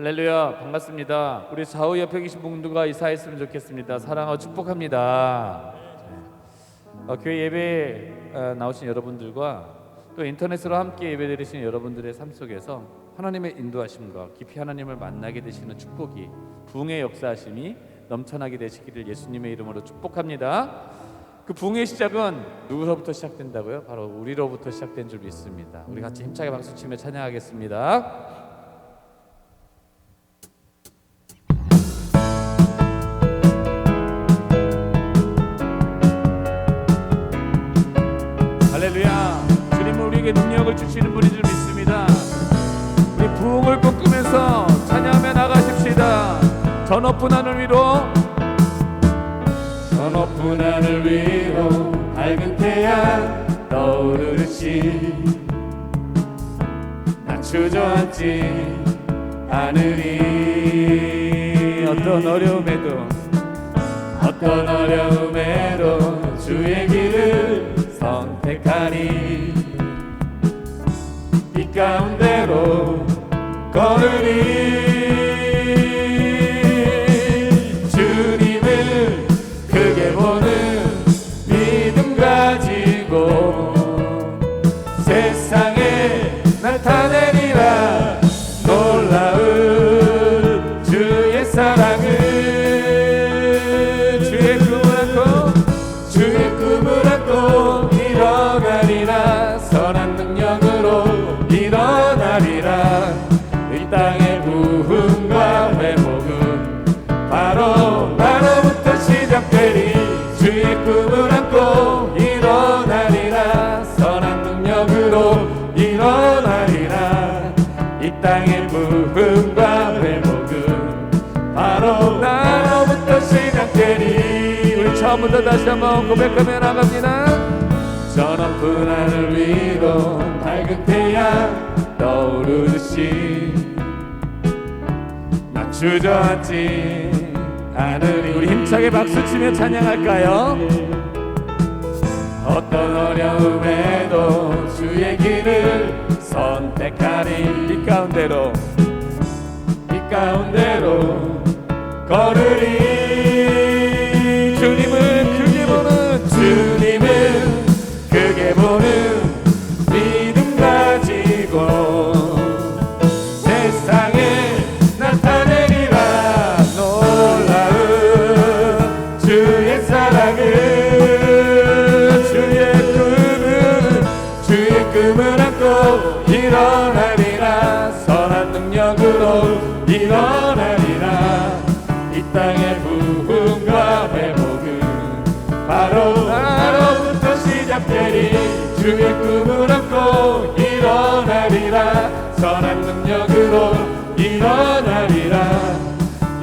할렐루야, 반갑습니다. 우리 좌우 옆에 계신 분들과 이사했으면 좋겠습니다. 사랑하고 축복합니다. 교회 예배에 나오신 여러분들과 또 인터넷으로 함께 예배드리시는 여러분들의 삶 속에서 하나님의 인도하심과 깊이 하나님을 만나게 되시는 축복이, 부흥의 역사하심이 넘쳐나게 되시기를 예수님의 이름으로 축복합니다. 그 부흥의 시작은 누구로부터 시작된다고요? 바로 우리로부터 시작된 줄 믿습니다. 우리 같이 힘차게 박수치며 찬양하겠습니다. 할렐루야. 주님은 우리에게 능력을 주시는 분인 줄 믿습니다. 우리 부흥을 꿈꾸면서 찬양하며 나가십시다. 저 높은 하늘 위로, 저 높은 하늘 위로 밝은 태양 떠오르듯이 나 주저앉지 않으리. 어떤 어려움에도 주의 길을 선택하니 이 가운데로 걸으리. 주님을 크게 보는 믿음 가지고 세상에 나타내리라. 놀라운 주의 사랑을, 주의 꿈을 안고 일어나리라. 선한 능력으로 일어나리라. 이 땅의 부흥과 회복은 바로 나로부터 시작되리. 주의 꿈을 안고 일어나리라. 선한 능력으로 일어나리라. 이 땅의 부흥과 회복은 바로 나로부터 시작되리. 우리 처음부터 다시 한번 고백하며 나갑니다. 저 높은 하늘 위로 밝은 태양 떠오르듯이 나 주저앉지 않으리. 우리 힘차게 박수치며 찬양할까요? 어떤 어려움에도 주의 길을 선택하리. 이 가운데로 걸으리. 주님을 크게 보는 믿음 가지고 세상에 나타내리라. 놀라운 주의 사랑을, 주의 꿈을 안고 일어나리라. 선한 능력으로 일어나리라. 이 땅의 부흥과 회복은 바로 나로부터 시작되리. 주의 꿈을 안고 일어나리라. 선한 능력으로 일어나리라.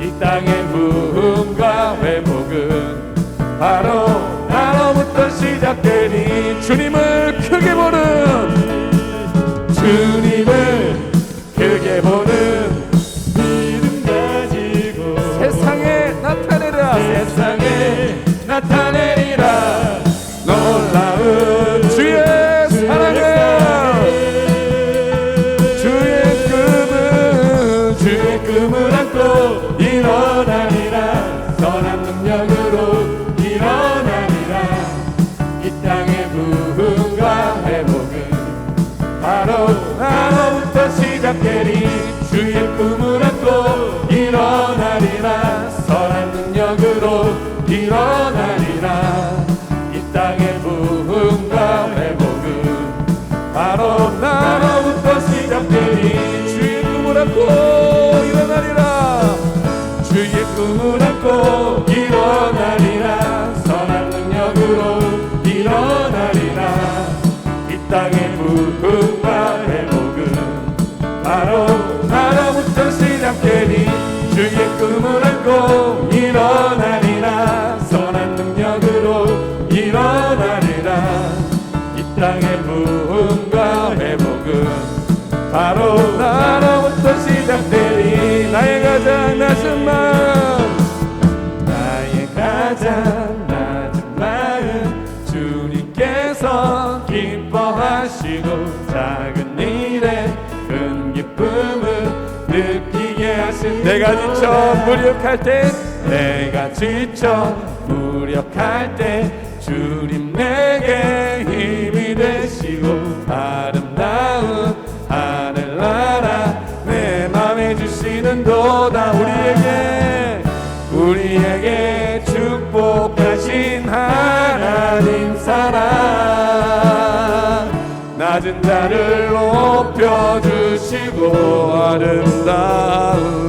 이 땅의 부흥과 회복은 바로 나로부터 시작되리. 주님을 크게 보는 믿음 가지고 세상에 나타내리라. 놀라운 주의 사랑을, 주의 꿈을 안고 일어나리라. 선한 능력으로 일어나리라. 이 땅의 부흥과 회복은 바로 나로부터 시작되리. 주의 꿈을 안고 일어나리라. 선한 능력으로 일어나리라. 이 땅의 부흥과 회복은 바로 나로부터 시작되리. 주의 꿈을 안고 일어나리라. 주의 꿈을 안고 일어나리라. 선한 능력으로 일어나리라. 이 땅의 부흥과 회복은 바로 나로부터 시작되리. 주의 꿈을 안고 일어나리라. 선한 능력으로 일어나리라. 이 땅의 부흥과 회복은 바로 나로부터 시작되리. 나의 가장 낮은 마음 주님께서 기뻐하시고 작은 일에 큰 기쁨을 느끼게 하시니 내가 지쳐 무력할 때 내가 지쳐 무력할 때 주님 내게 힘이 되시고 아름다운 하늘나라 내 맘에 주시는 도다 우리에게 축복하신 하나님 사랑 낮은 자를 높여주시고 아름다운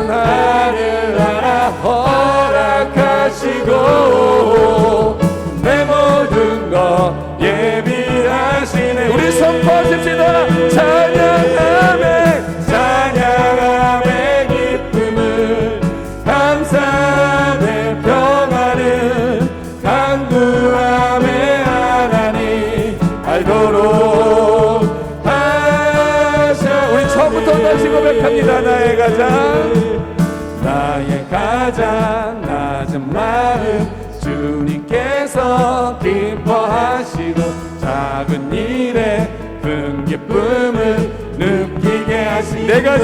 하늘나라 허락하시고 내 모든 것 예비하시네. 우리 선포하십시다. 찬양함의 기쁨을 감사함의 평안을 강구함의 하나님 알도록 하셔. 우리 처음부터 다시 고백합니다. 나의 가장 낮은 마음 주님께서 기뻐하시고 작은 일에 큰 기쁨을 느끼게 하시니 내가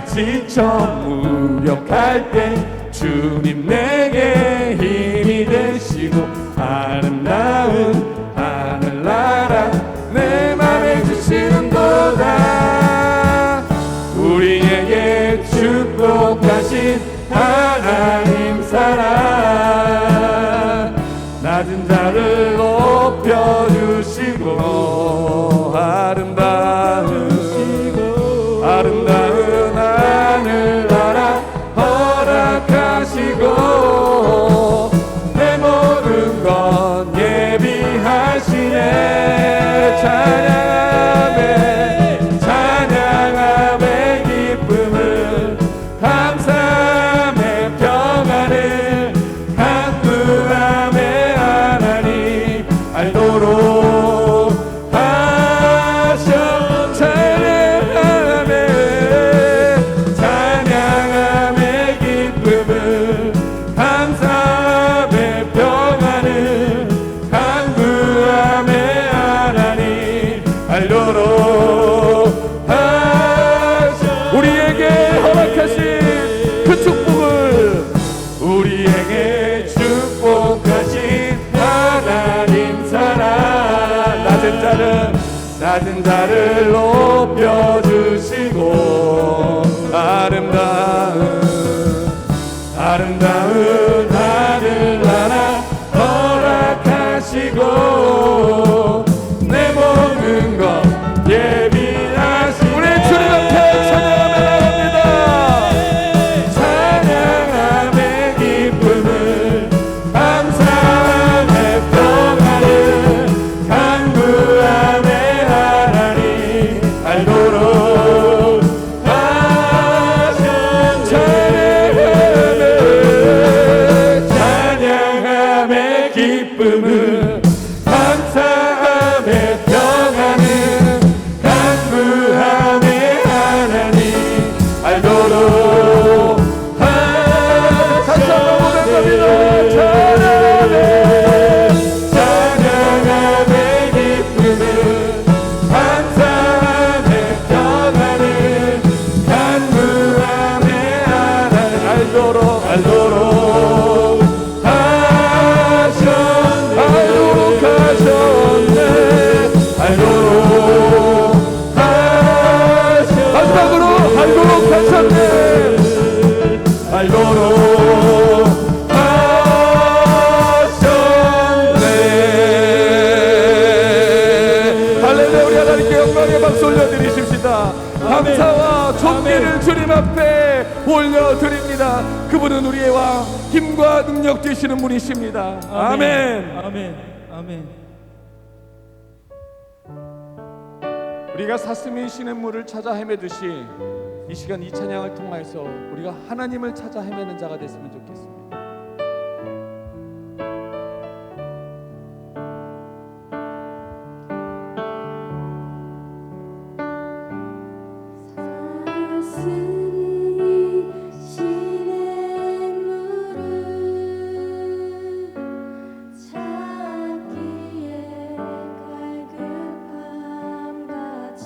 지쳐 무력할 때 주님 내게 힘이 되시고 아름다운 하늘나라 내 맘에 주시는 도다 우리에게 축복하신 하나님 사랑 낮은 자를 높여주시고 아름다운 하늘나라 허락하시고 내 모든 것 예비하시네. 찬양함의 기쁨을 감사함의 평안을 강구함의 하나님 알도록 하셔. 찬양함의 기쁨을 감사함의 평안을 강구함의 하나님 알도록 하셔. 우리에게 허락하신 그 축복을 우리에게 축복하신 하나님 사랑 낮은 자를 높여주시고 아름다운 하늘나라 허락하시고 내 모든 것 예비하시네. 우리 주님 앞에 찬양하며 나갑니다. 찬양함의 기쁨을 감사함의 평안을 강구함의 하나님 알도록 하셔. 찬양함의 기쁨을 감사함의 평안을 강구함의 하나님 알도록 다시 한번 고백합니다. 찬양함의 기쁨을 감사함의 평안을 강구함의 하나님 알도록 마지막으로 알도록 하셨네. 할렐루야. 우리 하나님께 영광의 박수 올려드리십시다. 감사와 존귀를 주님 앞에 올려드립니다. 그분은 우리의 왕, 힘과 능력 되시는 분이십니다. 아멘. 우리가 사스미 시냇물을 찾아 헤매듯이 이 시간 이 찬양을 통하여서 우리가 하나님을 찾아 헤매는 자가 됐으면 좋겠습니다. 찾기에 갈급함 같이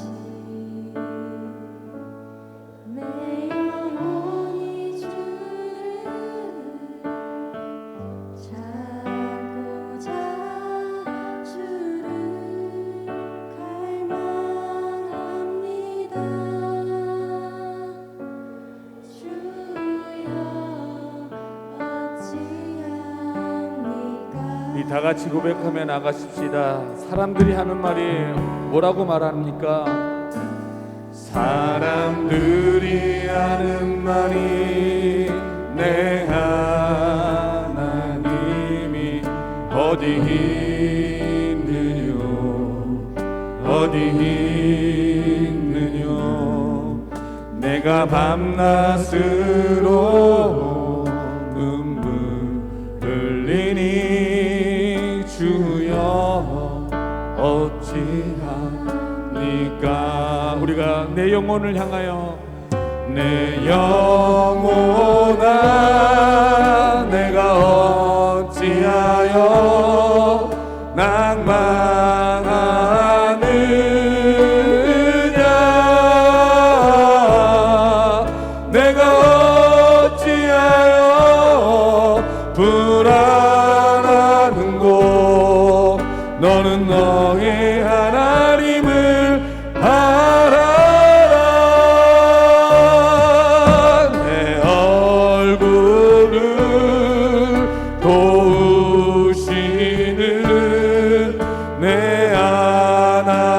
우리 다 같이 고백하며 나가십시다. 사람들이 하는 말이 뭐라고 말합니까? 사람들이 하는 말이 내 하나님이 어디 있느뇨 어디 있느뇨 내가 밤낮으로 눈물 흘리니 주여 어찌하니까. 우리가 내 영혼을 향하여 내 영혼아 내가 어찌하여 낭망하느냐 내가 어찌하여 불안하는고 너는 너의 하나님을 알아라. 내 얼굴을 도우시는 내 하나님을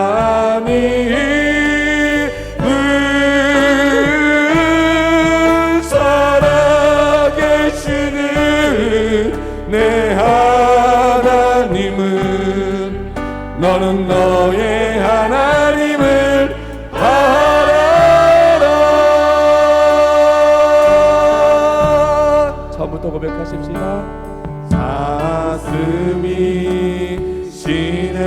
살아계시는 내 하나님은 너는 너의 하나님을 알아라. 처음부터 고백하십시다. 사슴이 시냇물을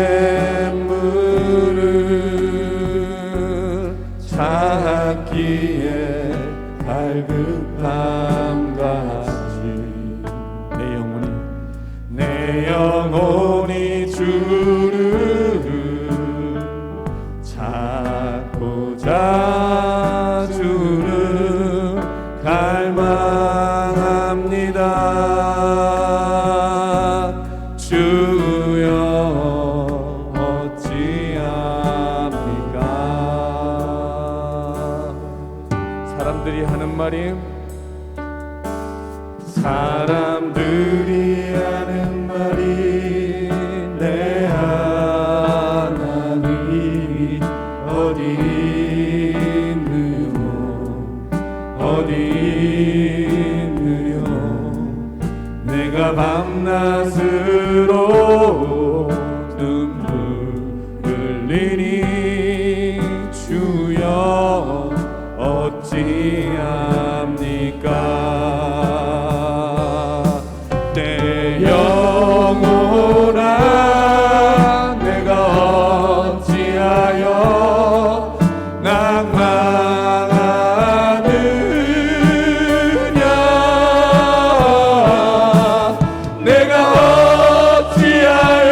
찾기에 갈급함같이 내 영혼이 주를 찾고자 주를 갈망합니다. 주여 어찌합니까. 사람들이 하는 말이 사람들이 하는 말이 내 하나님이 어디 있느뇨 어디 있느뇨 내가 밤낮으로 눈물 흘리니 주여 어찌합니까. 내 영혼아 내가 어찌하여 낭망하느냐 내가 어찌하여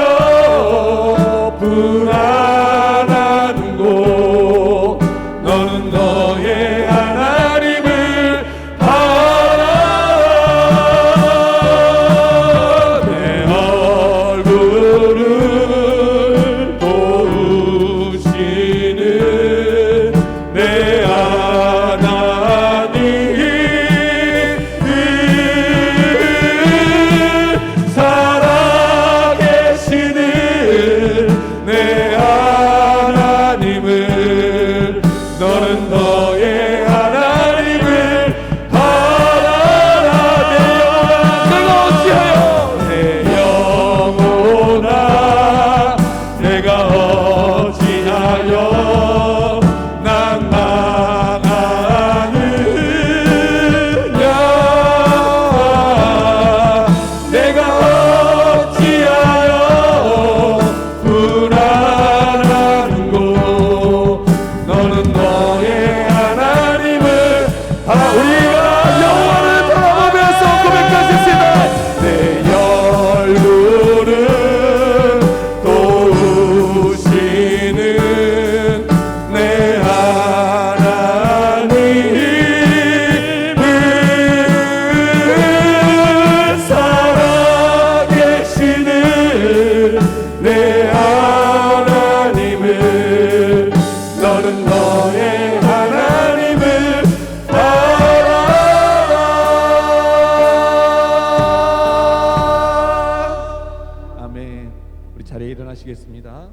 진행하시겠습니다.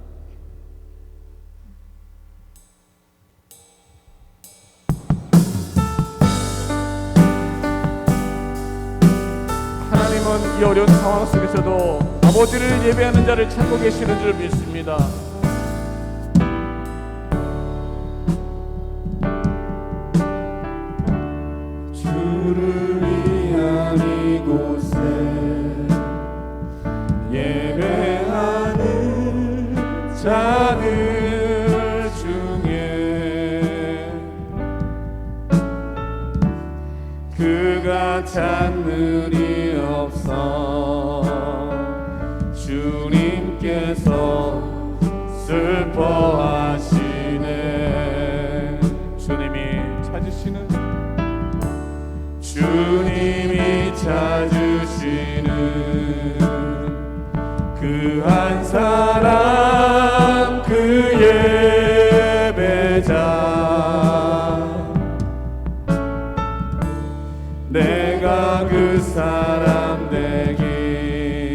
하나님은 이 어려운 상황 속에서도 아버지를 예배하는 자를 찾고 계시는 줄 믿습니다. 주를 위한 이곳에 예배하는 자들 중에 그가 찾느니 없어 주님께서 슬퍼하시네. 주님이 찾으시는 그 한 사람 그 예배자 내가 그 사람 되기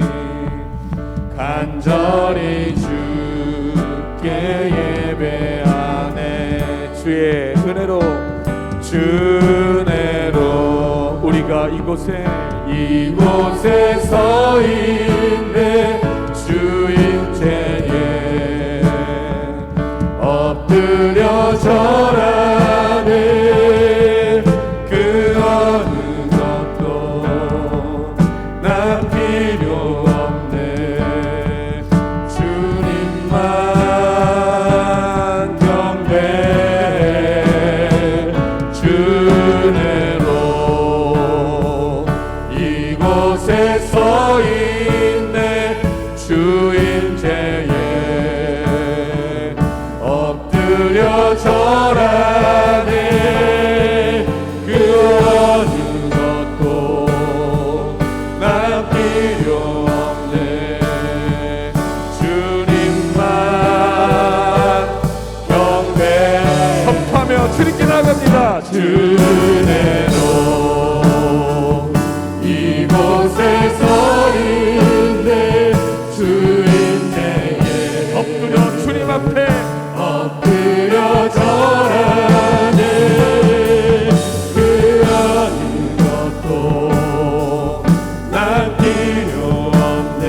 간절히 주께 예배하네. 주의 은혜로 우리가 이곳에 서 있네. 주인께에 엎드려 절하네. 그 어느 것도 나 필요 없네. 주님만 경배해. 주내로 이곳에 서 있네. 주인께에 엎드려 절하네. 그 어느 것도 나 필요 없네. 주님만 경배. 선포하며 주님께 나갑니다. 주내로 이곳에 서 있네. 주인께에 엎드려 주님 앞에 엎드려 절하네. 그 어느 것도 난 필요 없네.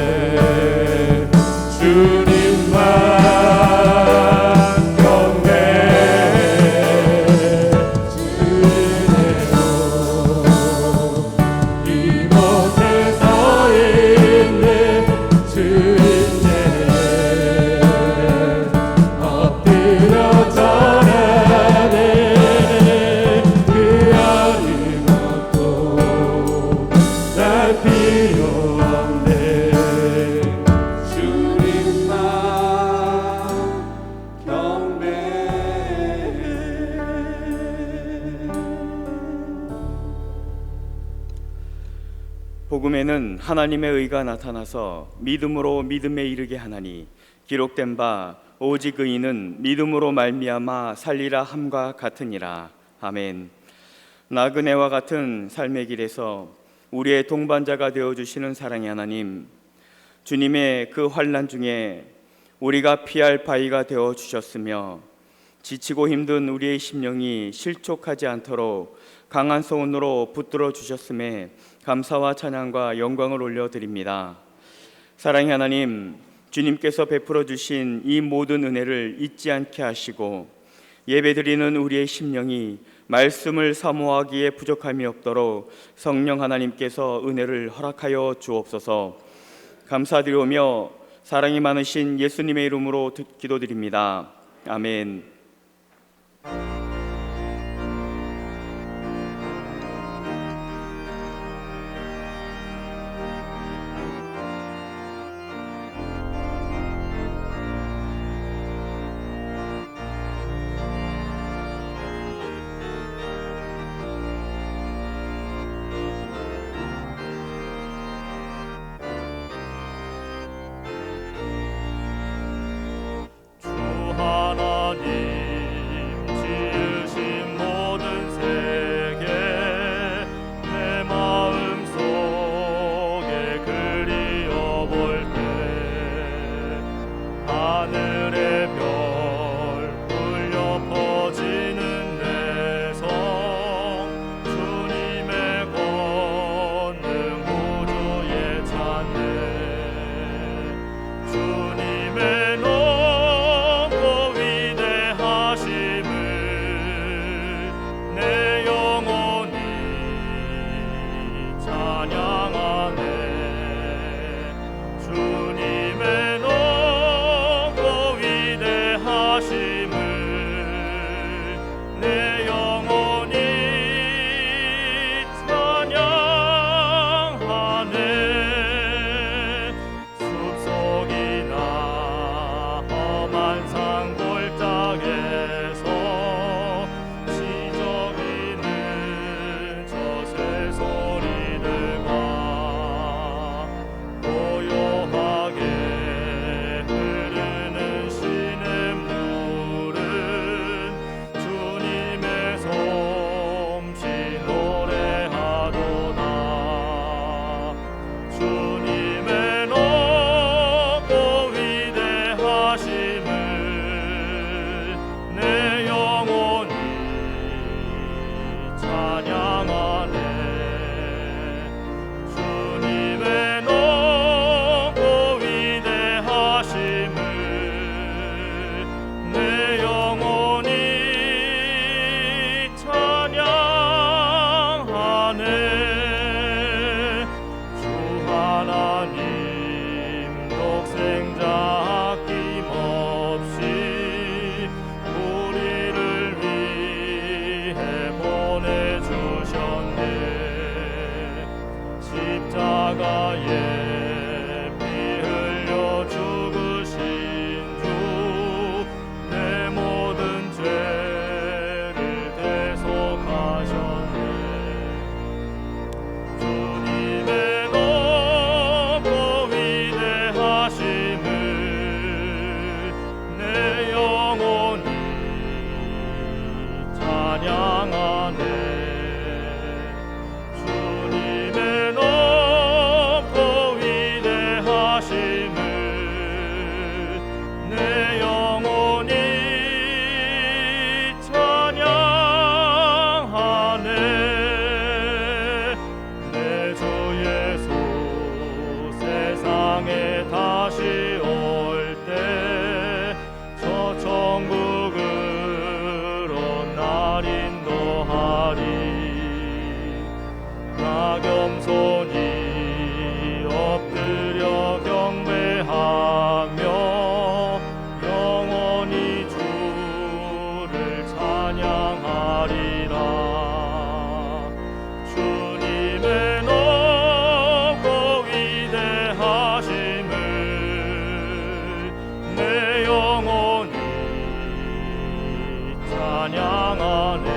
주님만 경배해. 주내로 이곳에 서 있네. 주인께에 엎드려 절하네. 그 어느 것도 날 필요 없네. 주님만 경배해. 복음에는 하나님의 의가 나타나서 믿음으로 믿음에 이르게 하나니 기록된 바 오직 의인은 믿음으로 말미암아 살리라 함과 같으니라. 아멘. 나그네와 같은 삶의 길에서 우리의 동반자가 되어주시는 사랑의 하나님, 주님의 그 환난 중에 우리가 피할 바위가 되어주셨으며 지치고 힘든 우리의 심령이 실족하지 않도록 강한 소원으로 붙들어 주셨음에 감사와 찬양과 영광을 올려드립니다. 사랑의 하나님, 주님께서 베풀어 주신 이 모든 은혜를 잊지 않게 하시고 예배드리는 우리의 심령이 말씀을 사모하기에 부족함이 없도록 성령 하나님께서 은혜를 허락하여 주옵소서. 감사드리오며 사랑이 많으신 예수님의 이름으로 기도드립니다. 아멘. 하나님 주님의 높고 위대하심을 내 영혼이 찬양하네. 숲속이나 험한 산골짜기에서 시적이는 저 새소리들과 고요하게 흐르는 시냇물은 주님의 솜씨 노래하도다. 주님의 높고 위대하심을 내 영혼이 찬양하네. 주님의 높고 위대하심을 내 영혼이 찬양하네. 주 하나님 독생자 아낌없이 우리를 위해 보내주셨네. 십자가에 피 흘려 죽으신 주 내 모든 죄를 대속하셨네. 주님의 높고 위대하심을 내 영혼이 찬양하네. 주님의 높고 위대하심을 내 영혼이 찬양하네. 내 주 예수 세상에 다시 올 때 저 천국으로 날 인도하리. 나 겸손히 엎드려 경배하며 영원히 주를 찬양하리라. 주님의 높고 위대하심을 내 영혼이 찬양하네.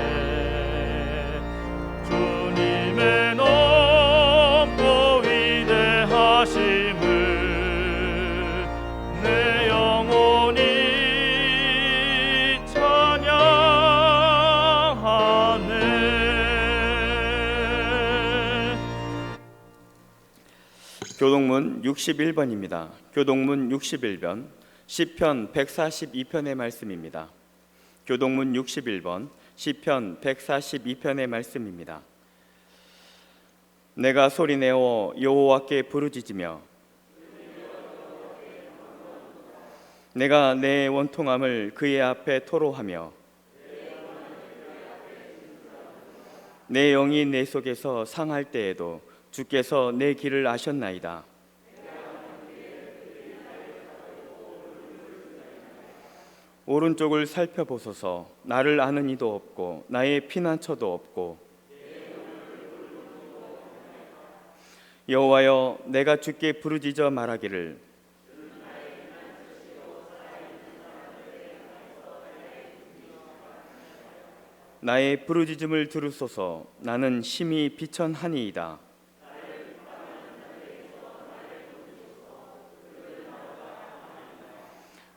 주님의 높고 위대하심을 내 영혼이 찬양하네. 교동문 61번입니다. 교동문 61번 시편 142편의 말씀입니다. 교동문 61번 시편 142편의 말씀입니다. 내가 소리내어 여호와께 부르짖으며 내가 내 원통함을 그의 앞에 토로하며 내 영이 내 속에서 상할 때에도 주께서 내 길을 아셨나이다. 오른쪽을 살펴보소서. 나를 아는 이도 없고 나의 피난처도 없고. 여호와여, 내가 주께 부르짖어 말하기를 나의 부르짖음을 들으소서. 나는 심히 비천하니이다.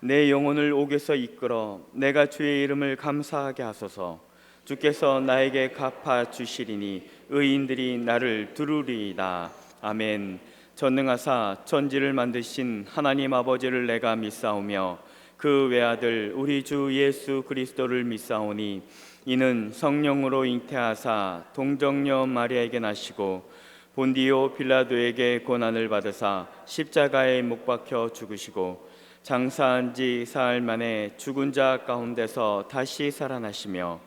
내 영혼을 옥에서 이끌어 내가 주의 이름을 감사하게 하소서. 주께서 나에게 갚아 주시리니 의인들이 나를 두루리이다. 아멘. 전능하사 천지를 만드신 하나님 아버지를 내가 믿사오며 그 외아들 우리 주 예수 그리스도를 믿사오니 이는 성령으로 잉태하사 동정녀 마리아에게 나시고 본디오 빌라도에게 고난을 받으사 십자가에 못 박혀 죽으시고 장사한 지 사흘 만에 죽은 자 가운데서 다시 살아나시며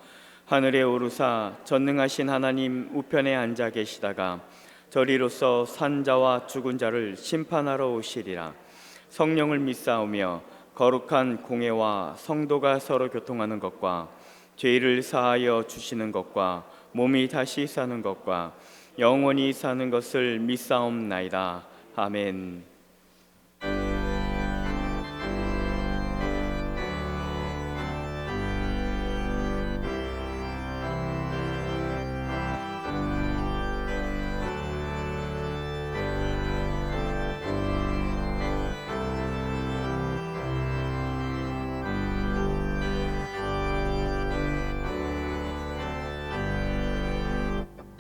하늘에 오르사 전능하신 하나님 우편에 앉아 계시다가 저리로서 산자와 죽은 자를 심판하러 오시리라. 성령을 믿사오며 거룩한 공회와 성도가 서로 교통하는 것과 죄를 사하여 주시는 것과 몸이 다시 사는 것과 영원히 사는 것을 믿사옵나이다. 아멘.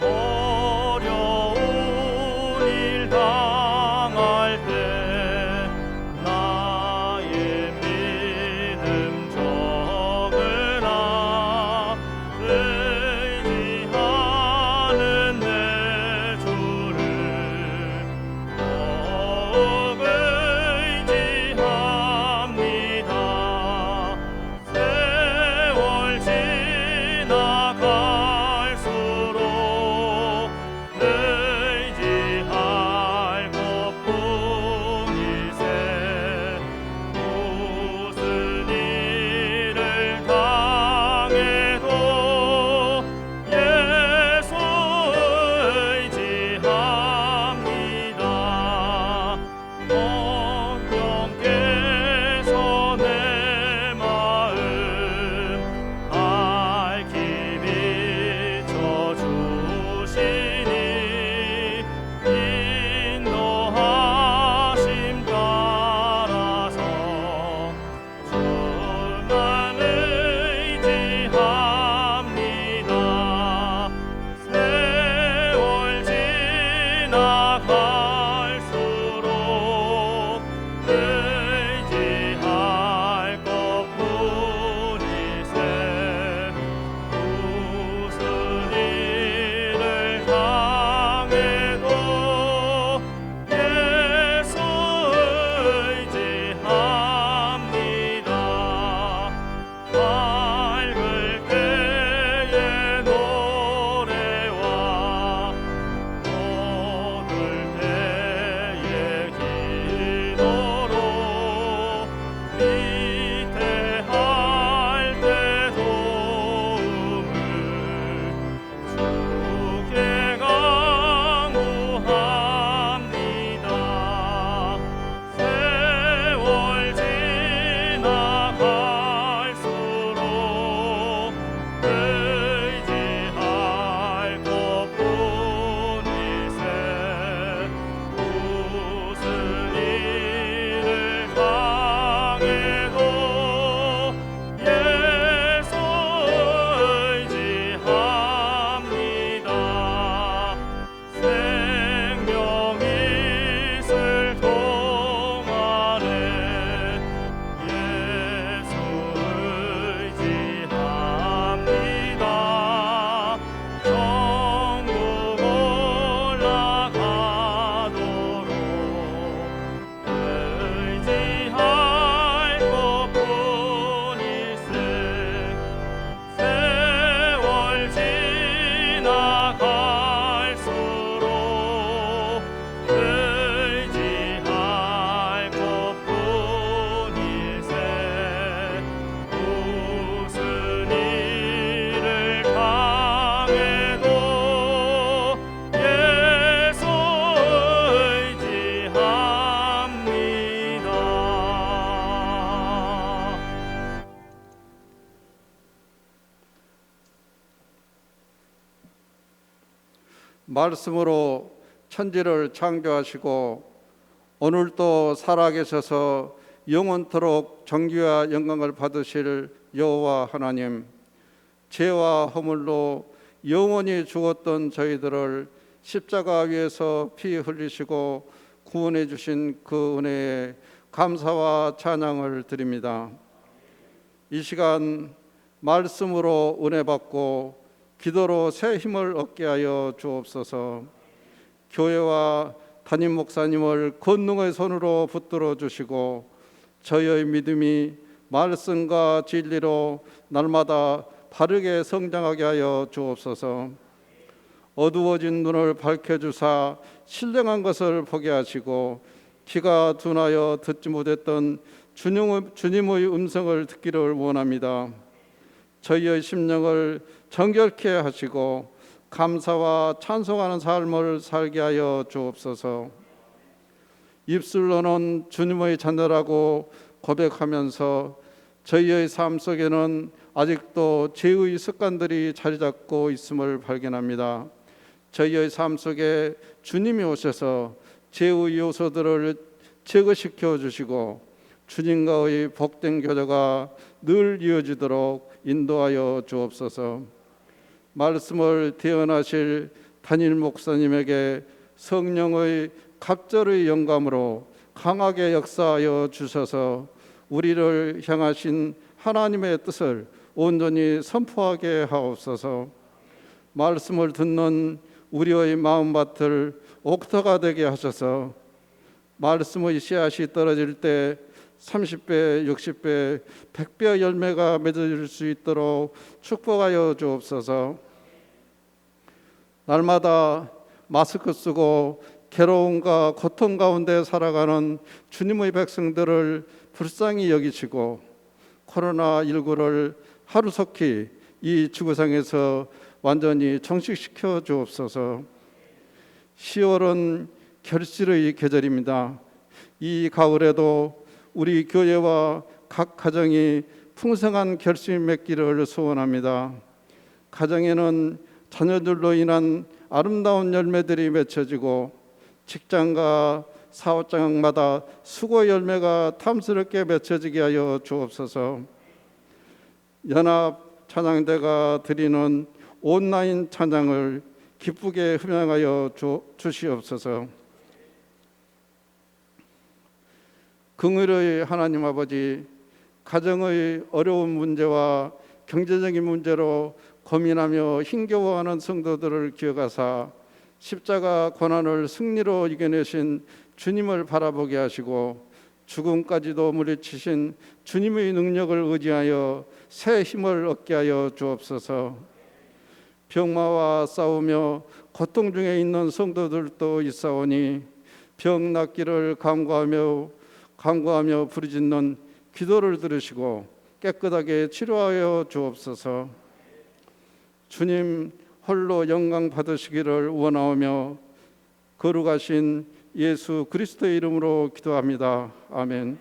어려운 일 당할 때 나의 믿음 적으라. 의지하는 내 주를 더욱 의지합니다. 세월 지나갈수록 의지할 것뿐일세. 무슨 일을 당해도 예수 의지합니다. 성령께서 내 마음 밝히 비춰주시니 인도하심 따라서 주만 의지합니다. 세월 지나갈수록 의지할 것뿐일세. 무슨 일을 당해도 예수 의지합니다. 밝을 때의 노래와 어두울 때의 기도로 위태할 때 도움을 주께 강구합니다. 세월 지나갈수록 의지할 것뿐일세. 무슨 일을 당해도 예수 의지합니다. 생명 있을 동안에 예수 의지합니다. 천국 올라가도록 의지할 것뿐일세. 세월 지나갈수록 의지할 것뿐일세. 무슨 일을 당해도 예수 의지합니다. 말씀으로 천지를 창조하시고 오늘도 살아계셔서 영원토록 존귀와 영광을 받으실 여호와 하나님, 죄와 허물로 영원히 죽었던 저희들을 십자가 위에서 피 흘리시고 구원해 주신 그 은혜에 감사와 찬양을 드립니다. 이 시간 말씀으로 은혜 받고 기도로 새 힘을 얻게 하여 주옵소서. 교회와 담임 목사님을 권능의 손으로 붙들어 주시고 저희의 믿음이 말씀과 진리로 날마다 바르게 성장하게 하여 주옵소서. 어두워진 눈을 밝혀주사 신령한 것을 보게 하시고 귀가 둔하여 듣지 못했던 주님의 음성을 듣기를 원합니다. 저희의 심령을 정결케 하시고 감사와 찬송하는 삶을 살게 하여 주옵소서. 입술로는 주님의 자녀라고 고백하면서 저희의 삶 속에는 아직도 죄의 습관들이 자리 잡고 있음을 발견합니다. 저희의 삶 속에 주님이 오셔서 죄의 요소들을 제거시켜 주시고 주님과의 복된 교제가 늘 이어지도록 인도하여 주옵소서. 말씀을 대언하실 단일 목사님에게 성령의 갑절의 영감으로 강하게 역사하여 주셔서 우리를 향하신 하나님의 뜻을 온전히 선포하게 하옵소서. 말씀을 듣는 우리의 마음밭을 옥토가 되게 하셔서 말씀의 씨앗이 떨어질 때 30배, 60배, 100배 열매가 맺어질 수 있도록 축복하여 주옵소서. 날마다 마스크 쓰고 괴로움과 고통 가운데 살아가는 주님의 백성들을 불쌍히 여기시고 코로나19를 하루속히 이 지구상에서 완전히 종식시켜 주옵소서. 10월은 결실의 계절입니다. 이 가을에도 우리 교회와 각 가정이 풍성한 결실 맺기를 소원합니다. 가정에는 자녀들로 인한 아름다운 열매들이 맺혀지고 직장과 사업장마다 수고 열매가 탐스럽게 맺혀지게 하여 주옵소서. 연합 찬양대가 드리는 온라인 찬양을 기쁘게 흠양하여 주시옵소서. 긍휼의 하나님 아버지, 가정의 어려운 문제와 경제적인 문제로 고민하며 힘겨워하는 성도들을 기억하사 십자가 고난을 승리로 이겨내신 주님을 바라보게 하시고 죽음까지도 물리치신 주님의 능력을 의지하여 새 힘을 얻게 하여 주옵소서. 병마와 싸우며 고통 중에 있는 성도들도 있사오니 병 낫기를 간구하며 부르짖는 기도를 들으시고 깨끗하게 치료하여 주옵소서. 주님 홀로 영광 받으시기를 원하오며 거룩하신 예수 그리스도의 이름으로 기도합니다. 아멘.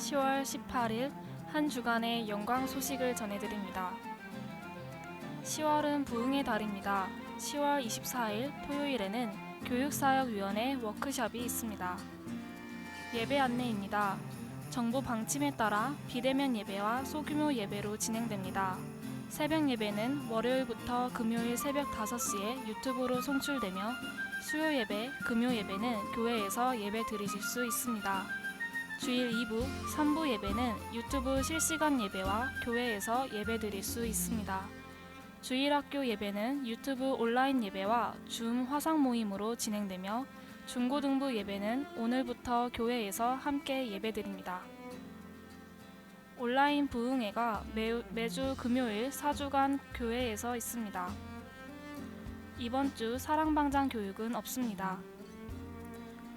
10월 18일 한 주간의 영광 소식을 전해드립니다. 10월은 부흥의 달입니다. 10월 24일 토요일에는 교육사역위원회 워크숍이 있습니다. 예배 안내입니다. 정부 방침에 따라 비대면 예배와 소규모 예배로 진행됩니다. 새벽 예배는 월요일부터 금요일 새벽 5시에 유튜브로 송출되며 수요 예배, 금요 예배는 교회에서 예배 드리실 수 있습니다. 주일 2부, 3부 예배는 유튜브 실시간 예배와 교회에서 예배 드릴 수 있습니다. 주일학교 예배는 유튜브 온라인 예배와 줌 화상 모임으로 진행되며 중고등부 예배는 오늘부터 교회에서 함께 예배 드립니다. 온라인 부흥회가 매주 금요일 4주간 교회에서 있습니다. 이번 주 사랑방장 교육은 없습니다.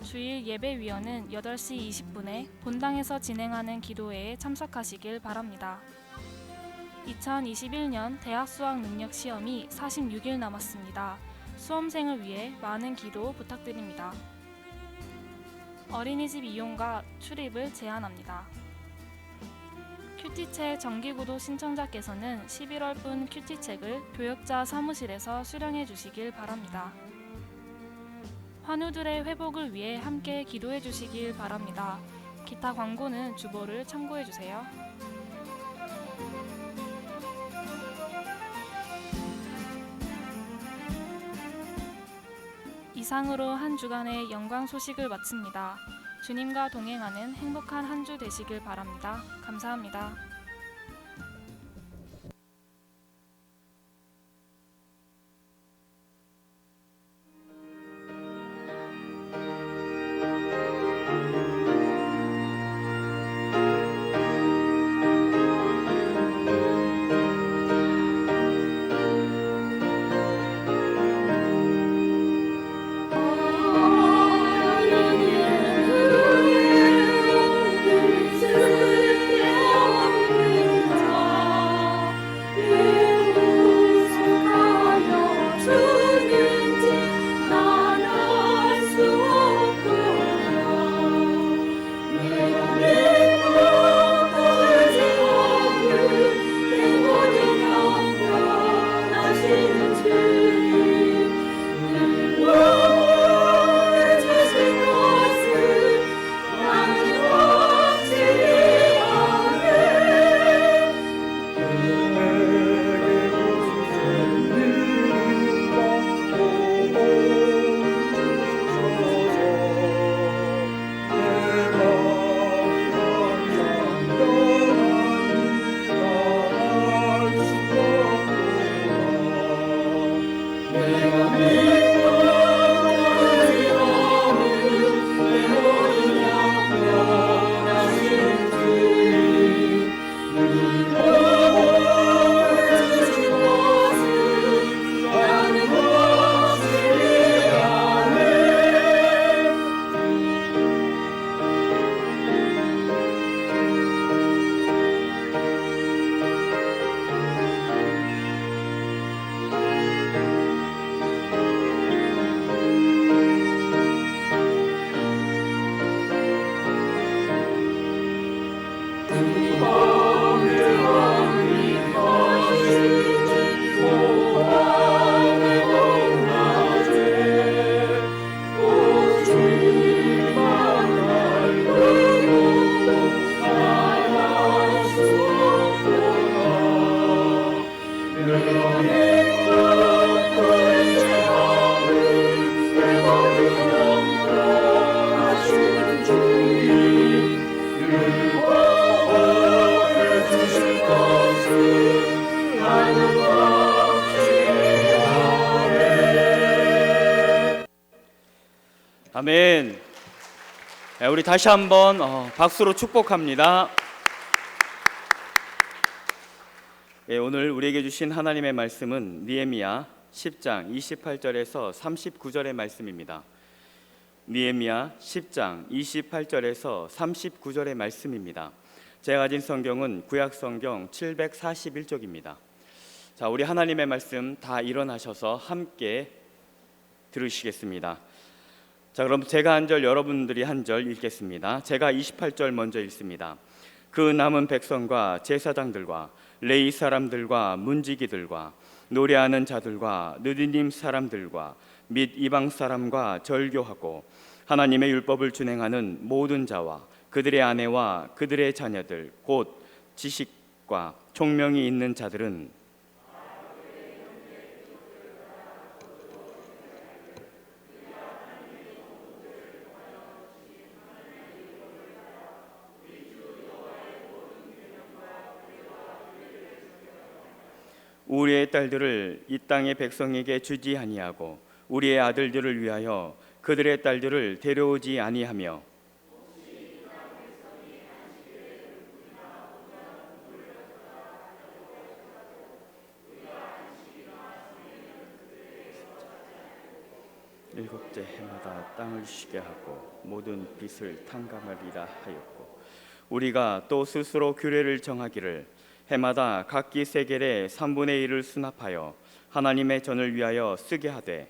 주일 예배위원은 8시 20분에 본당에서 진행하는 기도회에 참석하시길 바랍니다. 2021년 대학 수학 능력 시험이 46일 남았습니다. 수험생을 위해 많은 기도 부탁드립니다. 어린이집 이용과 출입을 제한합니다. 큐티책 정기구독 신청자께서는 11월분 큐티책을 교역자 사무실에서 수령해 주시길 바랍니다. 환우들의 회복을 위해 함께 기도해 주시길 바랍니다. 기타 광고는 주보를 참고해 주세요. 이상으로 한 주간의 영광 소식을 마칩니다. 주님과 동행하는 행복한 한 주 되시길 바랍니다. 감사합니다. 아멘. 우리 다시 한번 박수로 축복합니다. 오늘 우리에게 주신 하나님의 말씀은 느헤미야 10장 28절에서 39절의 말씀입니다. 느헤미야 10장 28절에서 39절의 말씀입니다. 제가 가진 성경은 구약 성경 741쪽입니다. 자, 우리 하나님의 말씀 다 일어나셔서 함께 들으시겠습니다. 자, 그럼 제가 한 절, 여러분들이 한 절 읽겠습니다. 제가 28절 먼저 읽습니다. 그 남은 백성과 제사장들과 레위 사람들과 문지기들과 노래하는 자들과 느디님 사람들과 및 이방 사람과 절교하고 하나님의 율법을 준행하는 모든 자와 그들의 아내와 그들의 자녀들 곧 지식과 총명이 있는 자들은 우리의 딸들을 이 땅의 백성에게 주지 아니하고 우리의 아들들을 위하여 그들의 딸들을 데려오지 아니하며 일곱째 해마다 땅을 쉬게 하고 모든 빚을 탕감하리라 하였고 우리가 또 스스로 규례를 정하기를 해마다 각기 세겔의 3분의 1을 수납하여 하나님의 전을 위하여 쓰게 하되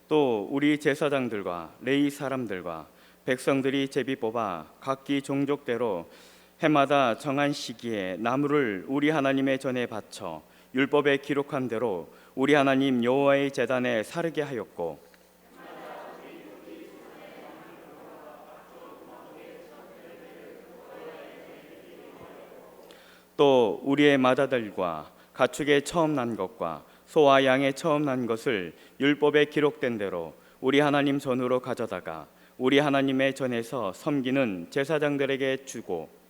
또 우리 제사장들과 레위 사람들과 백성들이 제비 뽑아 각기 종족대로 해마다 정한 시기에 나무를 우리 하나님의 전에 바쳐 율법에 기록한 대로 우리 하나님 여호와의 제단에 사르게 하였고, 또 우리의 맏아들과 가축의 처음 난 것과 소와 양의 처음 난 것을 율법에 기록된 대로 우리 하나님 전으로 가져다가 우리 하나님의 전에서 섬기는 제사장들에게 주고,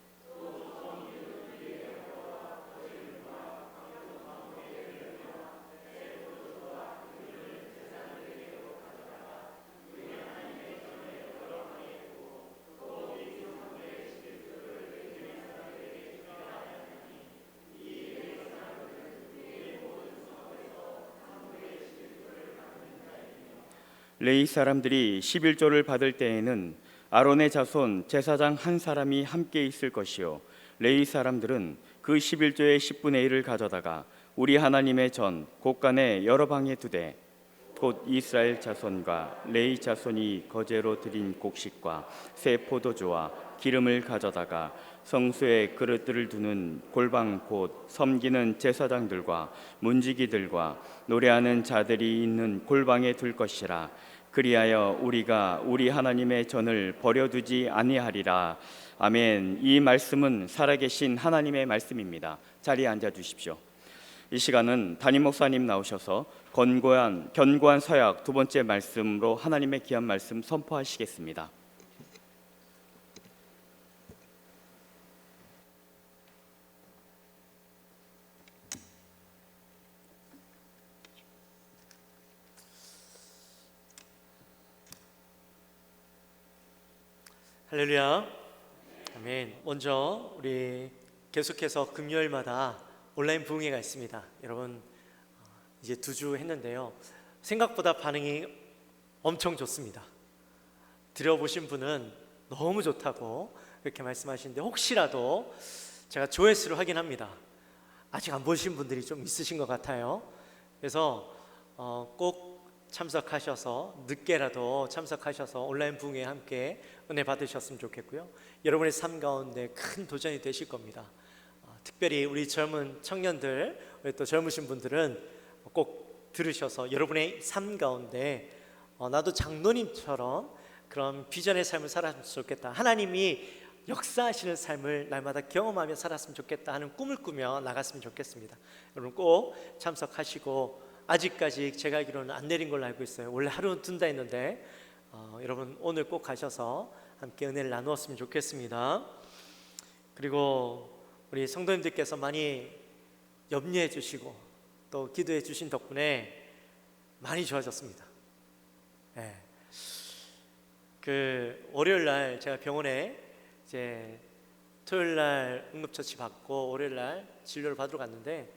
레위 사람들이 11조를 받을 때에는 아론의 자손 제사장 한 사람이 함께 있을 것이요, 레위 사람들은 그 11조의 10분의 1을 가져다가 우리 하나님의 전 곳간에 여러 방에 두되, 곧 이스라엘 자손과 레위 자손이 거제로 드린 곡식과 새 포도주와 기름을 가져다가 성소에 그릇들을 두는 골방 곧 섬기는 제사장들과 문지기들과 노래하는 자들이 있는 골방에 둘 것이라. 그리하여 우리가 우리 하나님의 전을 버려두지 아니하리라. 아멘. 이 말씀은 살아계신 하나님의 말씀입니다. 자리에 앉아 주십시오. 이 시간은 담임 목사님 나오셔서 견고한 서약 두 번째 말씀으로 하나님의 귀한 말씀 선포하시겠습니다. 할렐루야. 아멘. 먼저 우리 계속해서 금요일마다 온라인 부흥회가 있습니다. 여러분 이제 2주 했는데요. 생각보다 반응이 엄청 좋습니다. 들어보신 분은 너무 좋다고 그렇게 말씀하시는데, 혹시라도 제가 조회수를 확인합니다. 아직 안 보신 분들이 좀 있으신 것 같아요. 그래서 꼭 참석하셔서, 늦게라도 참석하셔서 온라인 부흥회에 함께 은혜 받으셨으면 좋겠고요. 여러분의 삶 가운데 큰 도전이 되실 겁니다. 특별히 우리 젊은 청년들, 우리 또 젊으신 분들은 꼭 들으셔서 여러분의 삶 가운데 나도 장로님처럼 그런 비전의 삶을 살았으면 좋겠다, 하나님이 역사하시는 삶을 날마다 경험하며 살았으면 좋겠다 하는 꿈을 꾸며 나갔으면 좋겠습니다. 여러분 꼭 참석하시고, 아직까지 제가 알기로는 안 내린 걸로 알고 있어요. 원래 하루는 둔다 했는데 여러분 오늘 꼭 가셔서 함께 은혜를 나누었으면 좋겠습니다. 그리고 우리 성도님들께서 많이 염려해 주시고 또 기도해 주신 덕분에 많이 좋아졌습니다. 네. 그 월요일 날 제가 병원에 이제 토요일 날 응급처치 받고 월요일 날 진료를 받으러 갔는데,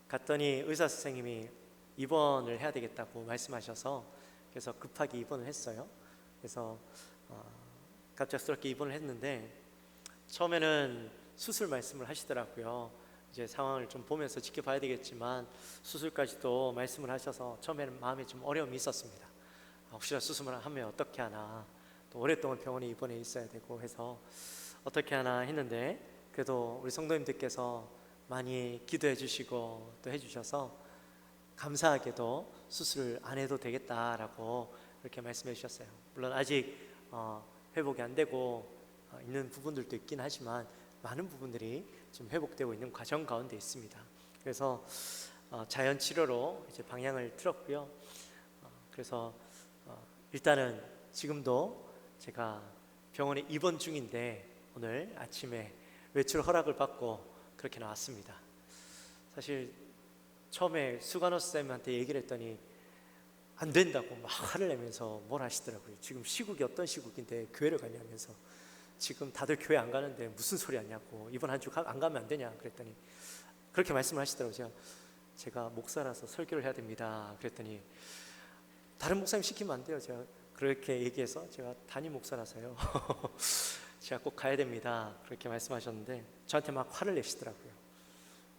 갔더니 의사 선생님이 입원을 해야 되겠다고 말씀하셔서 그래서 급하게 입원을 했어요. 그래서 갑작스럽게 입원을 했는데, 처음에는 수술 말씀을 하시더라고요. 이제 상황을 좀 보면서 지켜봐야 되겠지만 수술까지도 말씀을 하셔서 처음에는 마음에 좀 어려움이 있었습니다. 혹시나 수술을 하면 어떻게 하나, 또 오랫동안 병원에 입원해 있어야 되고 해서 어떻게 하나 했는데, 그래도 우리 성도님들께서 많이 기도해 주시고 또 해주셔서 감사하게도 수술을 안 해도 되겠다라고 그렇게 말씀해 주셨어요. 물론 아직 회복이 안 되고 있는 부분들도 있긴 하지만 많은 부분들이 지금 회복되고 있는 과정 가운데 있습니다. 그래서 자연 치료로 이제 방향을 틀었고요. 그래서 일단은 지금도 제가 병원에 입원 중인데 오늘 아침에 외출 허락을 받고 그렇게 나왔습니다. 사실 처음에 수간호사 쌤한테 얘기를 했더니 안 된다고 막 화를 내면서 뭘 하시더라고요. 지금 시국이 어떤 시국인데 교회를 가냐면서, 지금 다들 교회 안 가는데 무슨 소리 하냐고, 이번 한 주 안 가면 안 되냐 그랬더니 그렇게 말씀을 하시더라고요. 제가 목사라서 설교를 해야 됩니다 그랬더니, 다른 목사님 시키면 안 돼요. 제가 그렇게 얘기해서 제가 담임 목사라서요 제가 꼭 가야 됩니다 그렇게 말씀하셨는데, 저한테 막 화를 내시더라고요.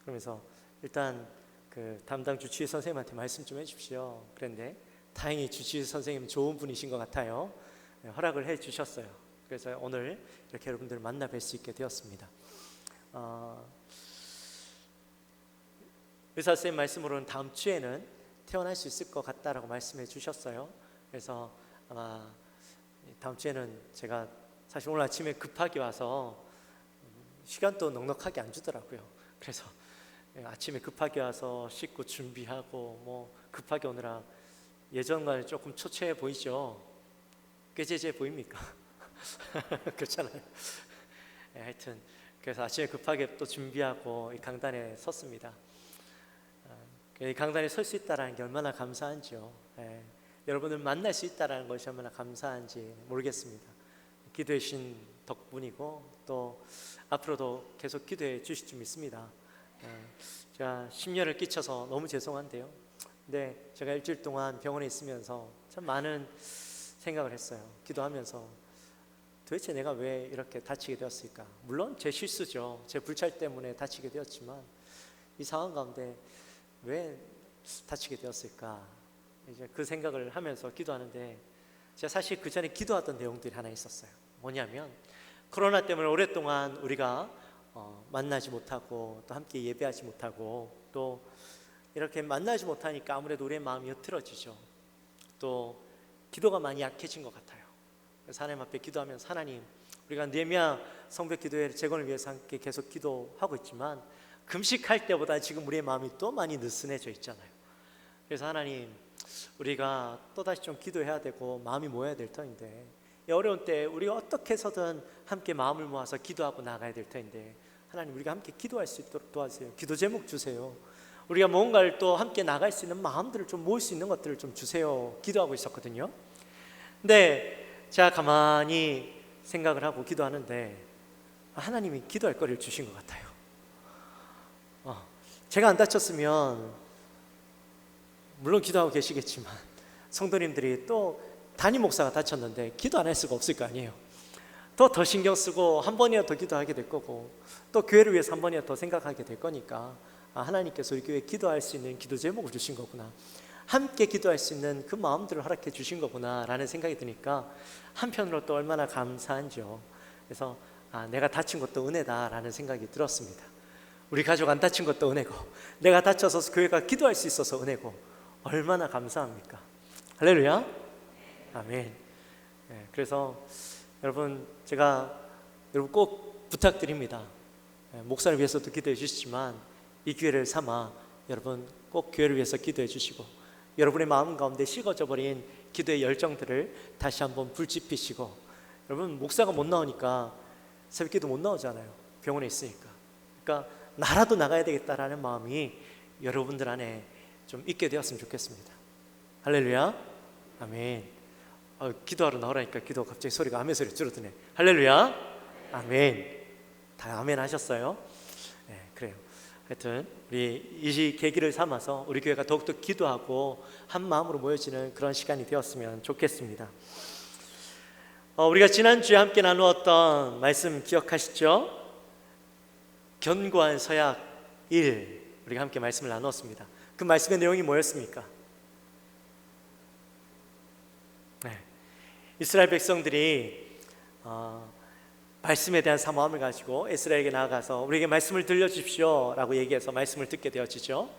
그러면서 일단 그 담당 주치의 선생님한테 말씀 좀 해주십시오 그랬는데, 다행히 주치의 선생님 좋은 분이신 것 같아요. 허락을 해 주셨어요. 그래서 오늘 이렇게 여러분들을 만나 뵐 수 있게 되었습니다. 의사 선생님 말씀으로는 다음 주에는 퇴원할 수 있을 것 같다라고 말씀해 주셨어요. 그래서 아마 다음 주에는 제가 사실 오늘 아침에 급하게 와서 시간도 넉넉하게 안 주더라고요. 그래서 아침에 급하게 와서 씻고 준비하고 뭐 급하게 오느라 예전과는 조금 초췌해 보이죠? 꾀죄죄 보입니까? 그렇잖아요. 하여튼 그래서 아침에 급하게 또 준비하고 이 강단에 섰습니다. 이 강단에 설 수 있다는 게 얼마나 감사한지요. 여러분을 만날 수 있다는 것이 얼마나 감사한지 모르겠습니다. 기도해 주신 덕분이고 또 앞으로도 계속 기도해 주실 줄 믿습니다. 제가 심려를 끼쳐서 너무 죄송한데요. 근데 제가 일주일 동안 병원에 있으면서 참 많은 생각을 했어요. 기도하면서 도대체 내가 왜 이렇게 다치게 되었을까? 물론 제 실수죠. 제 불찰 때문에 다치게 되었지만 이 상황 가운데 왜 다치게 되었을까? 이제 그 생각을 하면서 기도하는데 제가 사실 그 전에 기도하던 내용들이 하나 있었어요. 뭐냐면 코로나 때문에 오랫동안 우리가 만나지 못하고 또 함께 예배하지 못하고 또 이렇게 만나지 못하니까 아무래도 우리의 마음이 흐트러지죠. 또 기도가 많이 약해진 것 같아요. 그래서 하나님 앞에 기도하면서 하나님, 우리가 느헤미야 성벽 기도회 재건을 위해서 함께 계속 기도하고 있지만 금식할 때보다 지금 우리의 마음이 또 많이 느슨해져 있잖아요. 그래서 하나님, 우리가 또다시 좀 기도해야 되고 마음이 모여야 될 터인데 이 어려운 때 우리가 어떻게 해서든 함께 마음을 모아서 기도하고 나가야 될 터인데 하나님, 우리가 함께 기도할 수 있도록 도와주세요. 기도 제목 주세요. 우리가 뭔가를 또 함께 나갈 수 있는 마음들을 좀 모을 수 있는 것들을 좀 주세요. 기도하고 있었거든요. 근데 제가 가만히 생각을 하고 기도하는데 하나님이 기도할 거리를 주신 것 같아요. 제가 안 다쳤으면 물론 기도하고 계시겠지만 성도님들이 또 담임 목사가 다쳤는데 기도 안 할 수가 없을 거 아니에요. 더 신경 쓰고 한 번이라도 더 기도하게 될 거고 또 교회를 위해서 한 번이라도 더 생각하게 될 거니까 하나님께서 우리 교회에 기도할 수 있는 기도 제목을 주신 거구나, 함께 기도할 수 있는 그 마음들을 허락해 주신 거구나 라는 생각이 드니까 한편으로 또 얼마나 감사한지요. 그래서 내가 다친 것도 은혜다 라는 생각이 들었습니다. 우리 가족 안 다친 것도 은혜고 내가 다쳐서 교회가 기도할 수 있어서 은혜고 얼마나 감사합니까? 할렐루야. 아멘. 그래서 여러분, 제가 여러분 꼭 부탁드립니다. 목사를 위해서도 기도해 주시지만 이 기회를 삼아 여러분 꼭 교회를 위해서 기도해 주시고 여러분의 마음 가운데 식어져 버린 기도의 열정들을 다시 한번 불지피시고, 여러분 목사가 못 나오니까 새벽기도 못 나오잖아요. 병원에 있으니까. 그러니까 나라도 나가야 되겠다라는 마음이 여러분들 안에 좀 있게 되었으면 좋겠습니다. 할렐루야. 아멘. 기도하러 나오라니까 기도 갑자기 소리가 아멘 소리 줄어드네. 할렐루야. 아멘. 다 아멘 하셨어요? 네, 그래요. 하여튼 우리 이 계기를 삼아서 우리 교회가 더욱더 기도하고 한 마음으로 모여지는 그런 시간이 되었으면 좋겠습니다. 우리가 지난주에 함께 나누었던 말씀 기억하시죠? 견고한 서약 1, 우리가 함께 말씀을 나누었습니다. 그 말씀의 내용이 뭐였습니까? 이스라엘 백성들이 말씀에 대한 사모함을 가지고 에스라에게 나아가서 우리에게 말씀을 들려주십시오 라고 얘기해서 말씀을 듣게 되어지죠.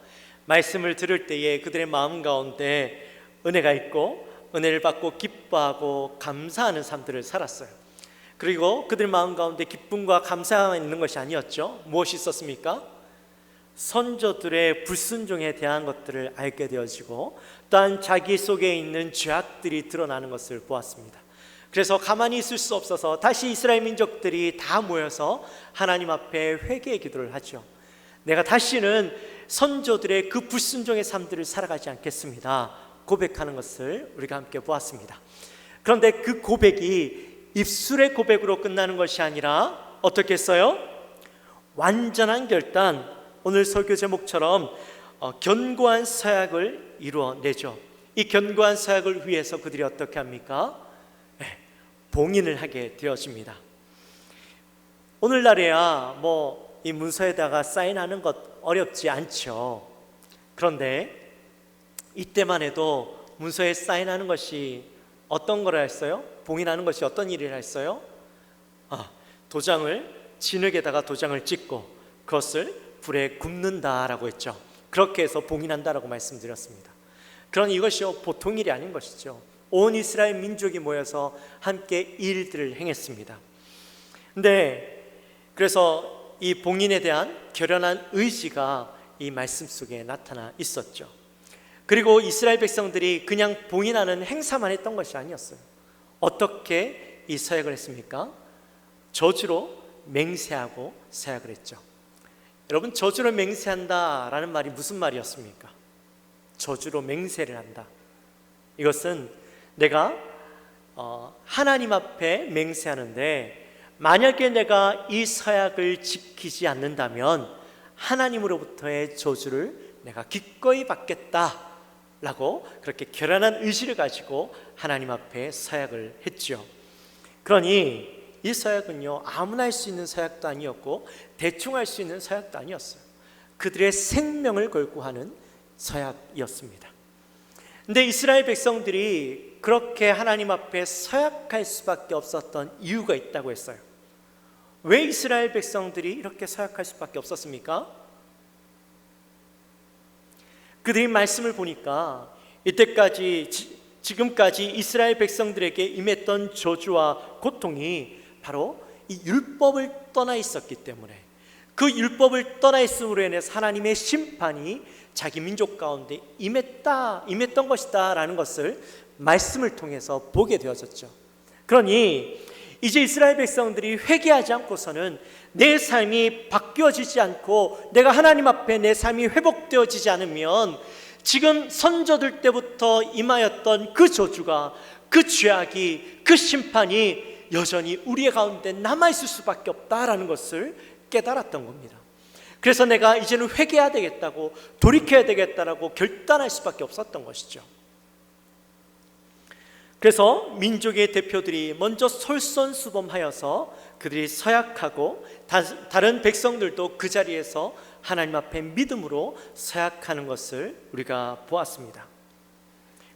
말씀을 들을 때에 그들의 마음 가운데 은혜가 있고 은혜를 받고 기뻐하고 감사하는 삶들을 살았어요. 그리고 그들 마음 가운데 기쁨과 감사가 있는 것이 아니었죠. 무엇이 있었습니까? 선조들의 불순종에 대한 것들을 알게 되어지고 또한 자기 속에 있는 죄악들이 드러나는 것을 보았습니다. 그래서 가만히 있을 수 없어서 다시 이스라엘 민족들이 다 모여서 하나님 앞에 회개의 기도를 하죠. 내가 다시는 선조들의 그 불순종의 삶들을 살아가지 않겠습니다 고백하는 것을 우리가 함께 보았습니다. 그런데 그 고백이 입술의 고백으로 끝나는 것이 아니라 어떻게 했어요? 완전한 결단, 오늘 설교 제목처럼 견고한 서약을 이루어내죠. 이 견고한 서약을 위해서 그들이 어떻게 합니까? 봉인을 하게 되어집니다. 오늘날에야 이 문서에다가 사인하는 것 어렵지 않죠. 그런데 이때만 해도 문서에 사인하는 것이 어떤 걸 했어요? 봉인하는 것이 어떤 일을 했어요? 도장을 진흙에다가 도장을 찍고 그것을 불에 굽는다라고 했죠. 그렇게 해서 봉인한다라고 말씀드렸습니다. 그러니 이것이 보통 일이 아닌 것이죠. 온 이스라엘 민족이 모여서 함께 이 일들을 행했습니다. 근데 그래서 이 봉인에 대한 결연한 의지가 이 말씀 속에 나타나 있었죠. 그리고 이스라엘 백성들이 그냥 봉인하는 행사만 했던 것이 아니었어요. 어떻게 이 서약을 했습니까? 저주로 맹세하고 서약을 했죠. 여러분, 저주로 맹세한다라는 말이 무슨 말이었습니까? 저주로 맹세를 한다. 이것은 내가 하나님 앞에 맹세하는데 만약에 내가 이 서약을 지키지 않는다면 하나님으로부터의 저주를 내가 기꺼이 받겠다라고 그렇게 결연한 의지를 가지고 하나님 앞에 서약을 했죠. 그러니 이 서약은요, 아무나 할 수 있는 서약도 아니었고 대충 할 수 있는 서약도 아니었어요. 그들의 생명을 걸고 하는 서약이었습니다. 근데 이스라엘 백성들이 그렇게 하나님 앞에 서약할 수밖에 없었던 이유가 있다고 했어요. 왜 이스라엘 백성들이 이렇게 서약할 수밖에 없었습니까? 그들이 말씀을 보니까 이때까지 지금까지 이스라엘 백성들에게 임했던 저주와 고통이 바로 이 율법을 떠나 있었기 때문에, 그 율법을 떠나 있음으로 인해서 하나님의 심판이 자기 민족 가운데 임했던 것이다 라는 것을 말씀을 통해서 보게 되어졌죠. 그러니 이제 이스라엘 백성들이 회개하지 않고서는 내 삶이 바뀌어지지 않고 내가 하나님 앞에 내 삶이 회복되어지지 않으면 지금 선조들 때부터 임하였던 그 저주가, 그 죄악이, 그 심판이 여전히 우리의 가운데 남아있을 수밖에 없다라는 것을 깨달았던 겁니다. 그래서 내가 이제는 회개해야 되겠다고, 돌이켜야 되겠다라고 결단할 수밖에 없었던 것이죠. 그래서 민족의 대표들이 먼저 솔선수범하여서 그들이 서약하고 다른 백성들도 그 자리에서 하나님 앞에 믿음으로 서약하는 것을 우리가 보았습니다.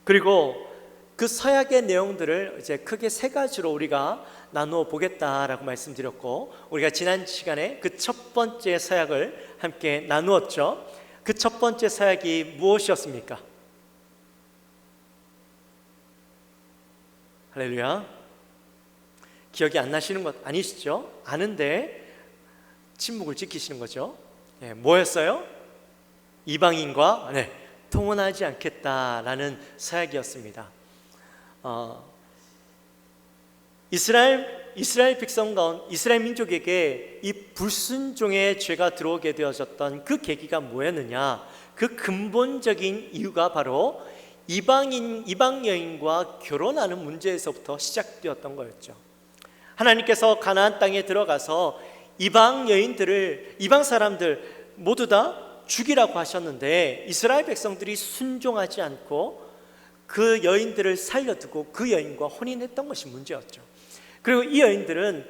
그리고 그 서약의 내용들을 이제 크게 세 가지로 우리가 나누어 보겠다라고 말씀드렸고, 우리가 지난 시간에 그 첫 번째 서약을 함께 나누었죠. 그 첫 번째 서약이 무엇이었습니까? 할렐루야. 기억이 안 나시는 것 아니시죠? 아는데 침묵을 지키시는 거죠. 뭐였어요? 이방인과 통혼하지 않겠다라는 서약이었습니다. 이스라엘 백성 가운데 이스라엘 민족에게 이 불순종의 죄가 들어오게 되어졌던 그 계기가 뭐였느냐? 그 근본적인 이유가 바로 이방 여인과 결혼하는 문제에서부터 시작되었던 거였죠. 하나님께서 가나안 땅에 들어가서 이방 여인들을, 이방 사람들 모두 다 죽이라고 하셨는데 이스라엘 백성들이 순종하지 않고 그 여인들을 살려두고 그 여인과 혼인했던 것이 문제였죠. 그리고 이 여인들은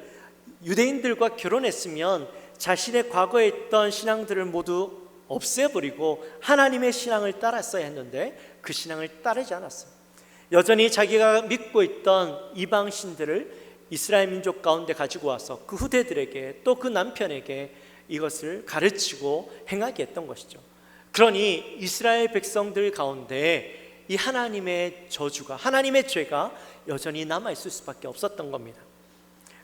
유대인들과 결혼했으면 자신의 과거에 있던 신앙들을 모두 없애버리고 하나님의 신앙을 따랐어야 했는데 그 신앙을 따르지 않았어요. 여전히 자기가 믿고 있던 이방 신들을 이스라엘 민족 가운데 가지고 와서 그 후대들에게 또 그 남편에게 이것을 가르치고 행하게 했던 것이죠. 그러니 이스라엘 백성들 가운데 이 하나님의 저주가, 하나님의 죄가 여전히 남아있을 수밖에 없었던 겁니다.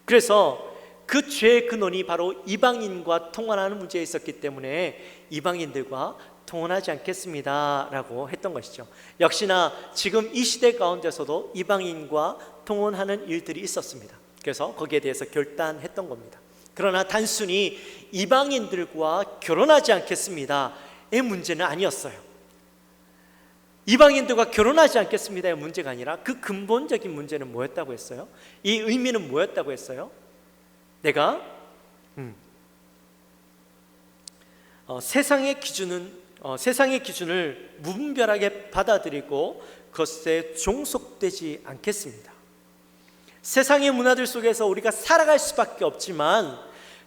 그래서 그 죄의 근원이 바로 이방인과 통혼하는 문제에 있었기 때문에 이방인들과 통혼하지 않겠습니다 라고 했던 것이죠. 역시나 지금 이 시대 가운데서도 이방인과 통혼하는 일들이 있었습니다. 그래서 거기에 대해서 결단했던 겁니다. 그러나 단순히 이방인들과 결혼하지 않겠습니다의 문제는 아니었어요. 이방인들과 결혼하지 않겠습니다의 문제가 아니라 그 근본적인 문제는 뭐였다고 했어요? 이 의미는 뭐였다고 했어요? 내가 세상의 기준을 무분별하게 받아들이고 그것에 종속되지 않겠습니다. 세상의 문화들 속에서 우리가 살아갈 수밖에 없지만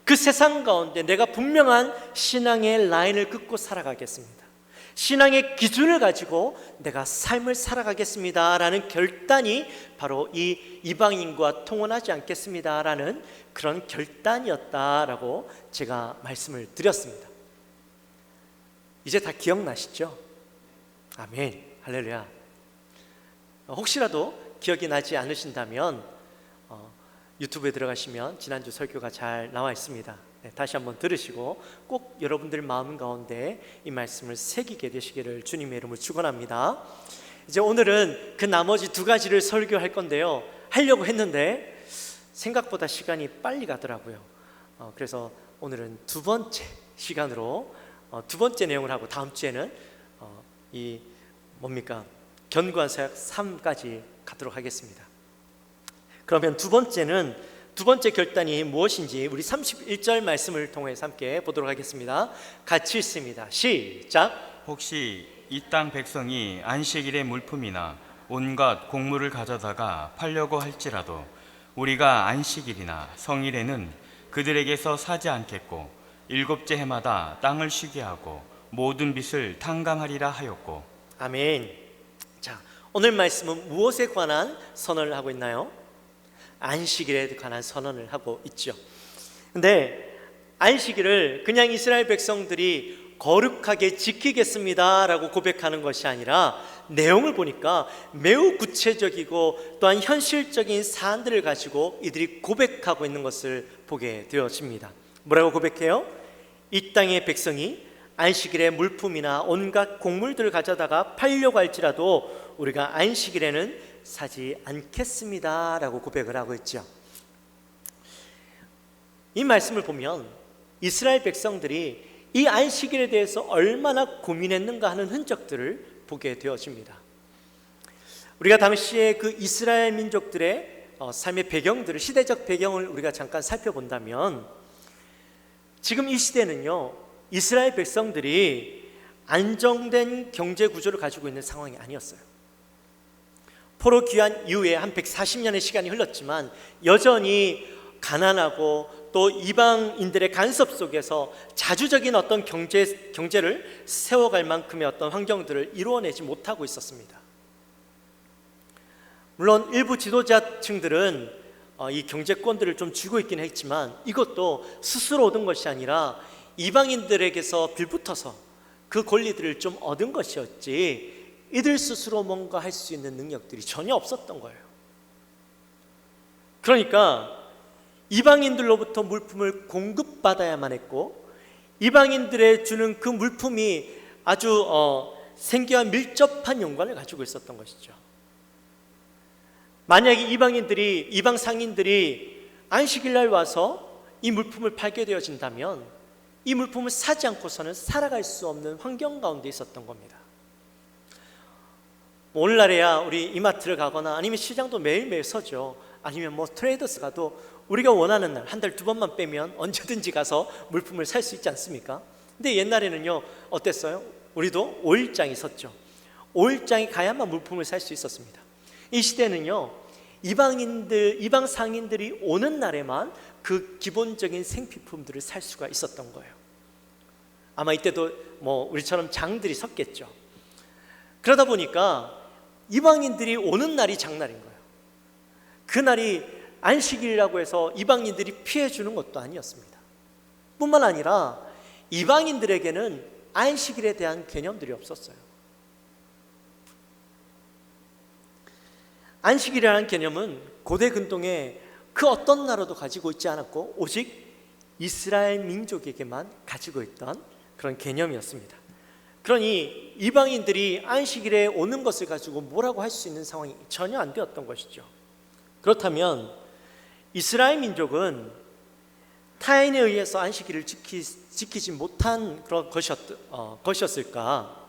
그 세상 가운데 내가 분명한 신앙의 라인을 긋고 살아가겠습니다. 신앙의 기준을 가지고 내가 삶을 살아가겠습니다라는 결단이 바로 이 이방인과 통혼하지 않겠습니다라는 그런 결단이었다라고 제가 말씀을 드렸습니다. 이제 다 기억나시죠? 아멘, 할렐루야. 혹시라도 기억이 나지 않으신다면 유튜브에 들어가시면 지난주 설교가 잘 나와 있습니다. 네, 다시 한번 들으시고 꼭 여러분들 마음 가운데 이 말씀을 새기게 되시기를 주님의 이름으로 축원합니다. 이제 오늘은 그 나머지 두 가지를 설교할 건데요, 하려고 했는데 생각보다 시간이 빨리 가더라고요. 그래서 오늘은 두 번째 시간으로 두 번째 내용을 하고 다음 주에는 이 뭡니까? 견고한 사역 3까지 가도록 하겠습니다. 그러면 두 번째 결단이 무엇인지 우리 31절 말씀을 통해서 함께 보도록 하겠습니다. 같이 읽습니다. 시작. 혹시 이 땅 백성이 안식일의 물품이나 온갖 곡물을 가져다가 팔려고 할지라도 우리가 안식일이나 성일에는 그들에게서 사지 않겠고 일곱째 해마다 땅을 쉬게 하고 모든 빚을 탕감하리라 하였고. 아멘. 자, 오늘 말씀은 무엇에 관한 선언을 하고 있나요? 안식일에 관한 선언을 하고 있죠. 근데 안식일을 그냥 이스라엘 백성들이 거룩하게 지키겠습니다라고 고백하는 것이 아니라 내용을 보니까 매우 구체적이고 또한 현실적인 사안들을 가지고 이들이 고백하고 있는 것을 보게 되어집니다. 뭐라고 고백해요? 이 땅의 백성이 안식일에 물품이나 온갖 곡물들을 가져다가 팔려고 할지라도 우리가 안식일에는 사지 않겠습니다 라고 고백을 하고 있죠. 이 말씀을 보면 이스라엘 백성들이 이 안식일에 대해서 얼마나 고민했는가 하는 흔적들을 보게 되어집니다. 우리가 당시에 그 이스라엘 민족들의 삶의 배경들을, 시대적 배경을 우리가 잠깐 살펴본다면 지금 이 시대는요, 이스라엘 백성들이 안정된 경제 구조를 가지고 있는 상황이 아니었어요. 포로 귀환 이후에 한 140년의 시간이 흘렀지만 여전히 가난하고 또 이방인들의 간섭 속에서 자주적인 어떤 경제를 세워갈 만큼의 어떤 환경들을 이루어내지 못하고 있었습니다. 물론 일부 지도자층들은 이 경제권들을 좀 쥐고 있긴 했지만 이것도 스스로 얻은 것이 아니라 이방인들에게서 빌붙어서 그 권리들을 좀 얻은 것이었지 이들 스스로 뭔가 할 수 있는 능력들이 전혀 없었던 거예요. 그러니까 이방인들로부터 물품을 공급받아야만 했고 이방인들의 주는 그 물품이 아주 생계와 밀접한 연관을 가지고 있었던 것이죠. 만약에 이방 상인들이 안식일날 와서 이 물품을 팔게 되어진다면 이 물품을 사지 않고서는 살아갈 수 없는 환경 가운데 있었던 겁니다. 오늘날에야 우리 이마트를 가거나 아니면 시장도 매일매일 서죠. 아니면 트레이더스 가도 우리가 원하는 날 한 달 두 번만 빼면 언제든지 가서 물품을 살 수 있지 않습니까? 근데 옛날에는요 어땠어요? 우리도 5일장이 섰죠. 5일장이 가야만 물품을 살 수 있었습니다. 이 시대는요 이방 상인들이 오는 날에만 그 기본적인 생필품들을 살 수가 있었던 거예요. 아마 이때도 우리처럼 장들이 섰겠죠. 그러다 보니까 이방인들이 오는 날이 장날인 거예요. 그날이 안식일이라고 해서 이방인들이 피해 주는 것도 아니었습니다. 뿐만 아니라 이방인들에게는 안식일에 대한 개념들이 없었어요. 안식일이라는 개념은 고대 근동에 그 어떤 나라도 가지고 있지 않았고 오직 이스라엘 민족에게만 가지고 있던 그런 개념이었습니다. 그러니 이방인들이 안식일에 오는 것을 가지고 뭐라고 할 수 있는 상황이 전혀 안 되었던 것이죠. 그렇다면 이스라엘 민족은 타인에 의해서 안식일을 지키지 못한 그런 것이었을까?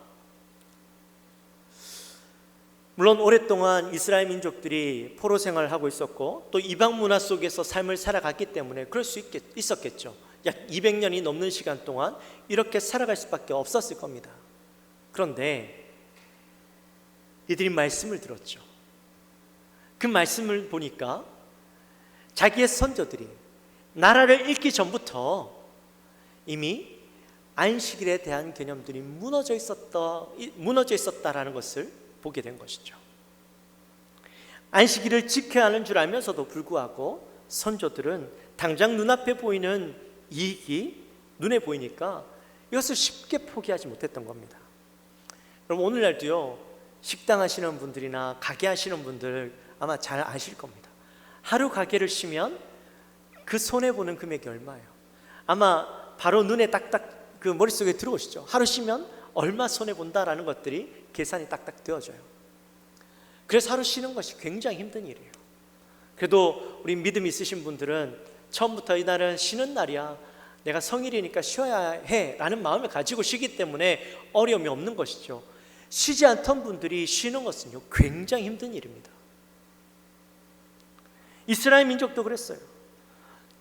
물론 오랫동안 이스라엘 민족들이 포로 생활을 하고 있었고 또 이방 문화 속에서 삶을 살아갔기 때문에 그럴 수 있었겠죠. 약 200년이 넘는 시간 동안 이렇게 살아갈 수밖에 없었을 겁니다. 그런데 이들이 말씀을 들었죠. 그 말씀을 보니까 자기의 선조들이 나라를 잃기 전부터 이미 안식일에 대한 개념들이 무너져 있었다라는 것을 보게 된 것이죠. 안식일을 지켜야 하는 줄 알면서도 불구하고 선조들은 당장 눈앞에 보이는 이익이 눈에 보이니까 이것을 쉽게 포기하지 못했던 겁니다. 여러분, 오늘날도요, 식당 하시는 분들이나 가게 하시는 분들 아마 잘 아실 겁니다. 하루 가게를 쉬면 그 손해보는 금액이 얼마예요? 아마 바로 눈에 딱딱 그 머릿속에 들어오시죠. 하루 쉬면 얼마 손해본다라는 것들이 계산이 딱딱 되어져요. 그래서 하루 쉬는 것이 굉장히 힘든 일이에요. 그래도 우리 믿음 있으신 분들은 처음부터 이날은 쉬는 날이야, 내가 성일이니까 쉬어야 해 라는 마음을 가지고 쉬기 때문에 어려움이 없는 것이죠. 쉬지 않던 분들이 쉬는 것은요, 굉장히 힘든 일입니다. 이스라엘 민족도 그랬어요.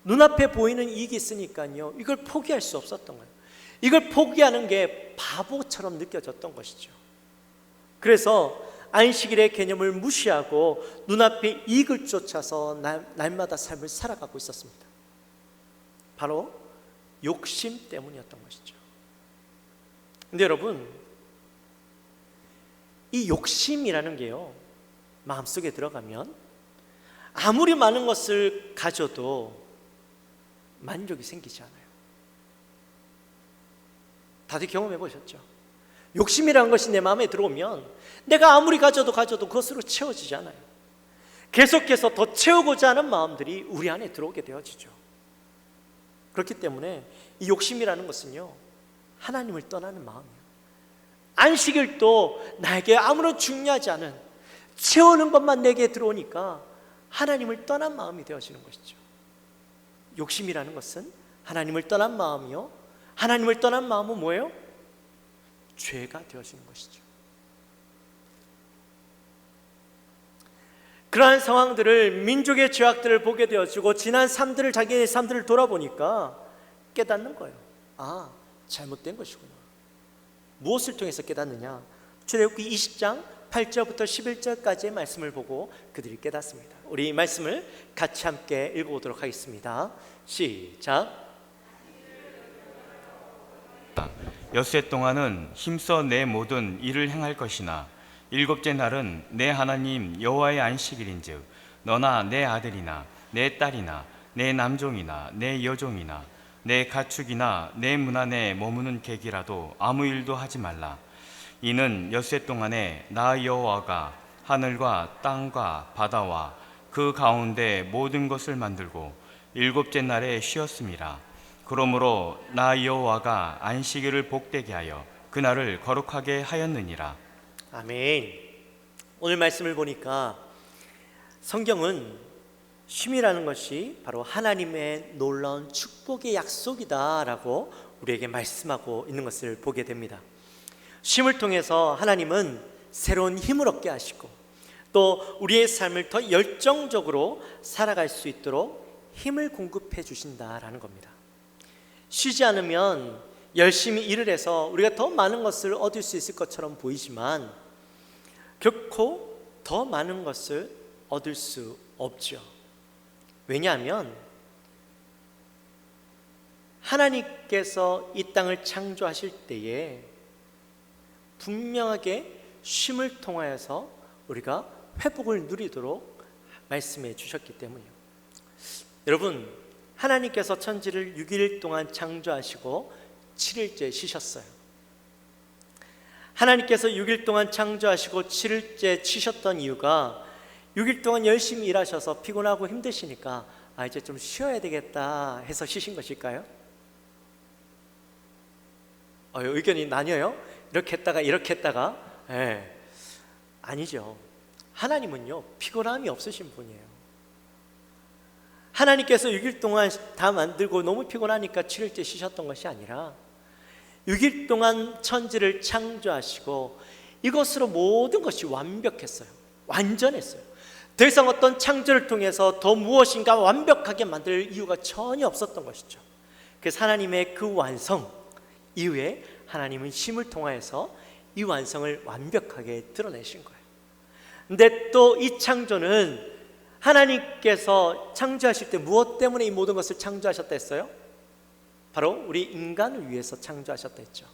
눈앞에 보이는 이익이 있으니까요, 이걸 포기할 수 없었던 거예요. 이걸 포기하는 게 바보처럼 느껴졌던 것이죠. 그래서 안식일의 개념을 무시하고 눈앞에 이익을 쫓아서 날마다 삶을 살아가고 있었습니다. 바로 욕심 때문이었던 것이죠. 근데 여러분, 이 욕심이라는 게요, 마음속에 들어가면 아무리 많은 것을 가져도 만족이 생기지 않아요. 다들 경험해 보셨죠? 욕심이라는 것이 내 마음에 들어오면 내가 아무리 가져도 그것으로 채워지지 않아요. 계속해서 더 채우고자 하는 마음들이 우리 안에 들어오게 되어지죠. 그렇기 때문에 이 욕심이라는 것은요, 하나님을 떠나는 마음이에요. 안식일도 나에게 아무런 중요하지 않은 채우는 것만 내게 들어오니까 하나님을 떠난 마음이 되어지는 것이죠. 욕심이라는 것은 하나님을 떠난 마음이요, 하나님을 떠난 마음은 뭐예요? 죄가 되어지는 것이죠. 그러한 상황들을, 민족의 죄악들을 보게 되어지고 지난 삶들을, 자기의 삶들을 돌아보니까 깨닫는 거예요. 아, 잘못된 것이구나. 무엇을 통해서 깨닫느냐? 출애굽기 20장 8절부터 11절까지의 말씀을 보고 그들이 깨닫습니다. 우리 이 말씀을 같이 함께 읽어보도록 하겠습니다. 시작. 엿새 동안은 힘써 내 모든 일을 행할 것이나 일곱째 날은 내 하나님 여호와의 안식일인즉 너나 내 아들이나 내 딸이나 내 남종이나 내 여종이나 내 가축이나 내 문 안에 머무는 객이라도 아무 일도 하지 말라. 이는 엿새 동안에 나 여호와가 하늘과 땅과 바다와 그 가운데 모든 것을 만들고 일곱째 날에 쉬었음이라. 그러므로 나 여호와가 안식일을 복되게 하여 그날을 거룩하게 하였느니라. 아멘. 오늘 말씀을 보니까 성경은 쉼이라는 것이 바로 하나님의 놀라운 축복의 약속이다라고 우리에게 말씀하고 있는 것을 보게 됩니다. 쉼을 통해서 하나님은 새로운 힘을 얻게 하시고 또 우리의 삶을 더 열정적으로 살아갈 수 있도록 힘을 공급해 주신다라는 겁니다. 쉬지 않으면 열심히 일을 해서 우리가 더 많은 것을 얻을 수 있을 것처럼 보이지만 결코 더 많은 것을 얻을 수 없죠. 왜냐하면 하나님께서 이 땅을 창조하실 때에 분명하게 쉼을 통하여서 우리가 회복을 누리도록 말씀해 주셨기 때문이에요. 여러분, 하나님께서 천지를 6일 동안 창조하시고 7일째 쉬셨어요. 하나님께서 6일 동안 창조하시고 7일째 쉬셨던 이유가 6일 동안 열심히 일하셔서 피곤하고 힘드시니까 이제 좀 쉬어야 되겠다 해서 쉬신 것일까요? 의견이 나뉘어요? 이렇게 했다가 아니죠. 하나님은요, 피곤함이 없으신 분이에요. 하나님께서 6일 동안 다 만들고 너무 피곤하니까 7일째 쉬셨던 것이 아니라 6일 동안 천지를 창조하시고 이것으로 모든 것이 완벽했어요. 완전했어요. 더 이상 어떤 창조를 통해서 더 무엇인가 완벽하게 만들 이유가 전혀 없었던 것이죠. 그래서 하나님의 그 완성 이후에 하나님은 쉼을 통하여서 이 완성을 완벽하게 드러내신 거예요. 근데 또 이 창조는 하나님께서 창조하실 때 무엇 때문에 이 모든 것을 창조하셨다 했어요? 바로 우리 인간을 위해서 창조하셨다 했죠.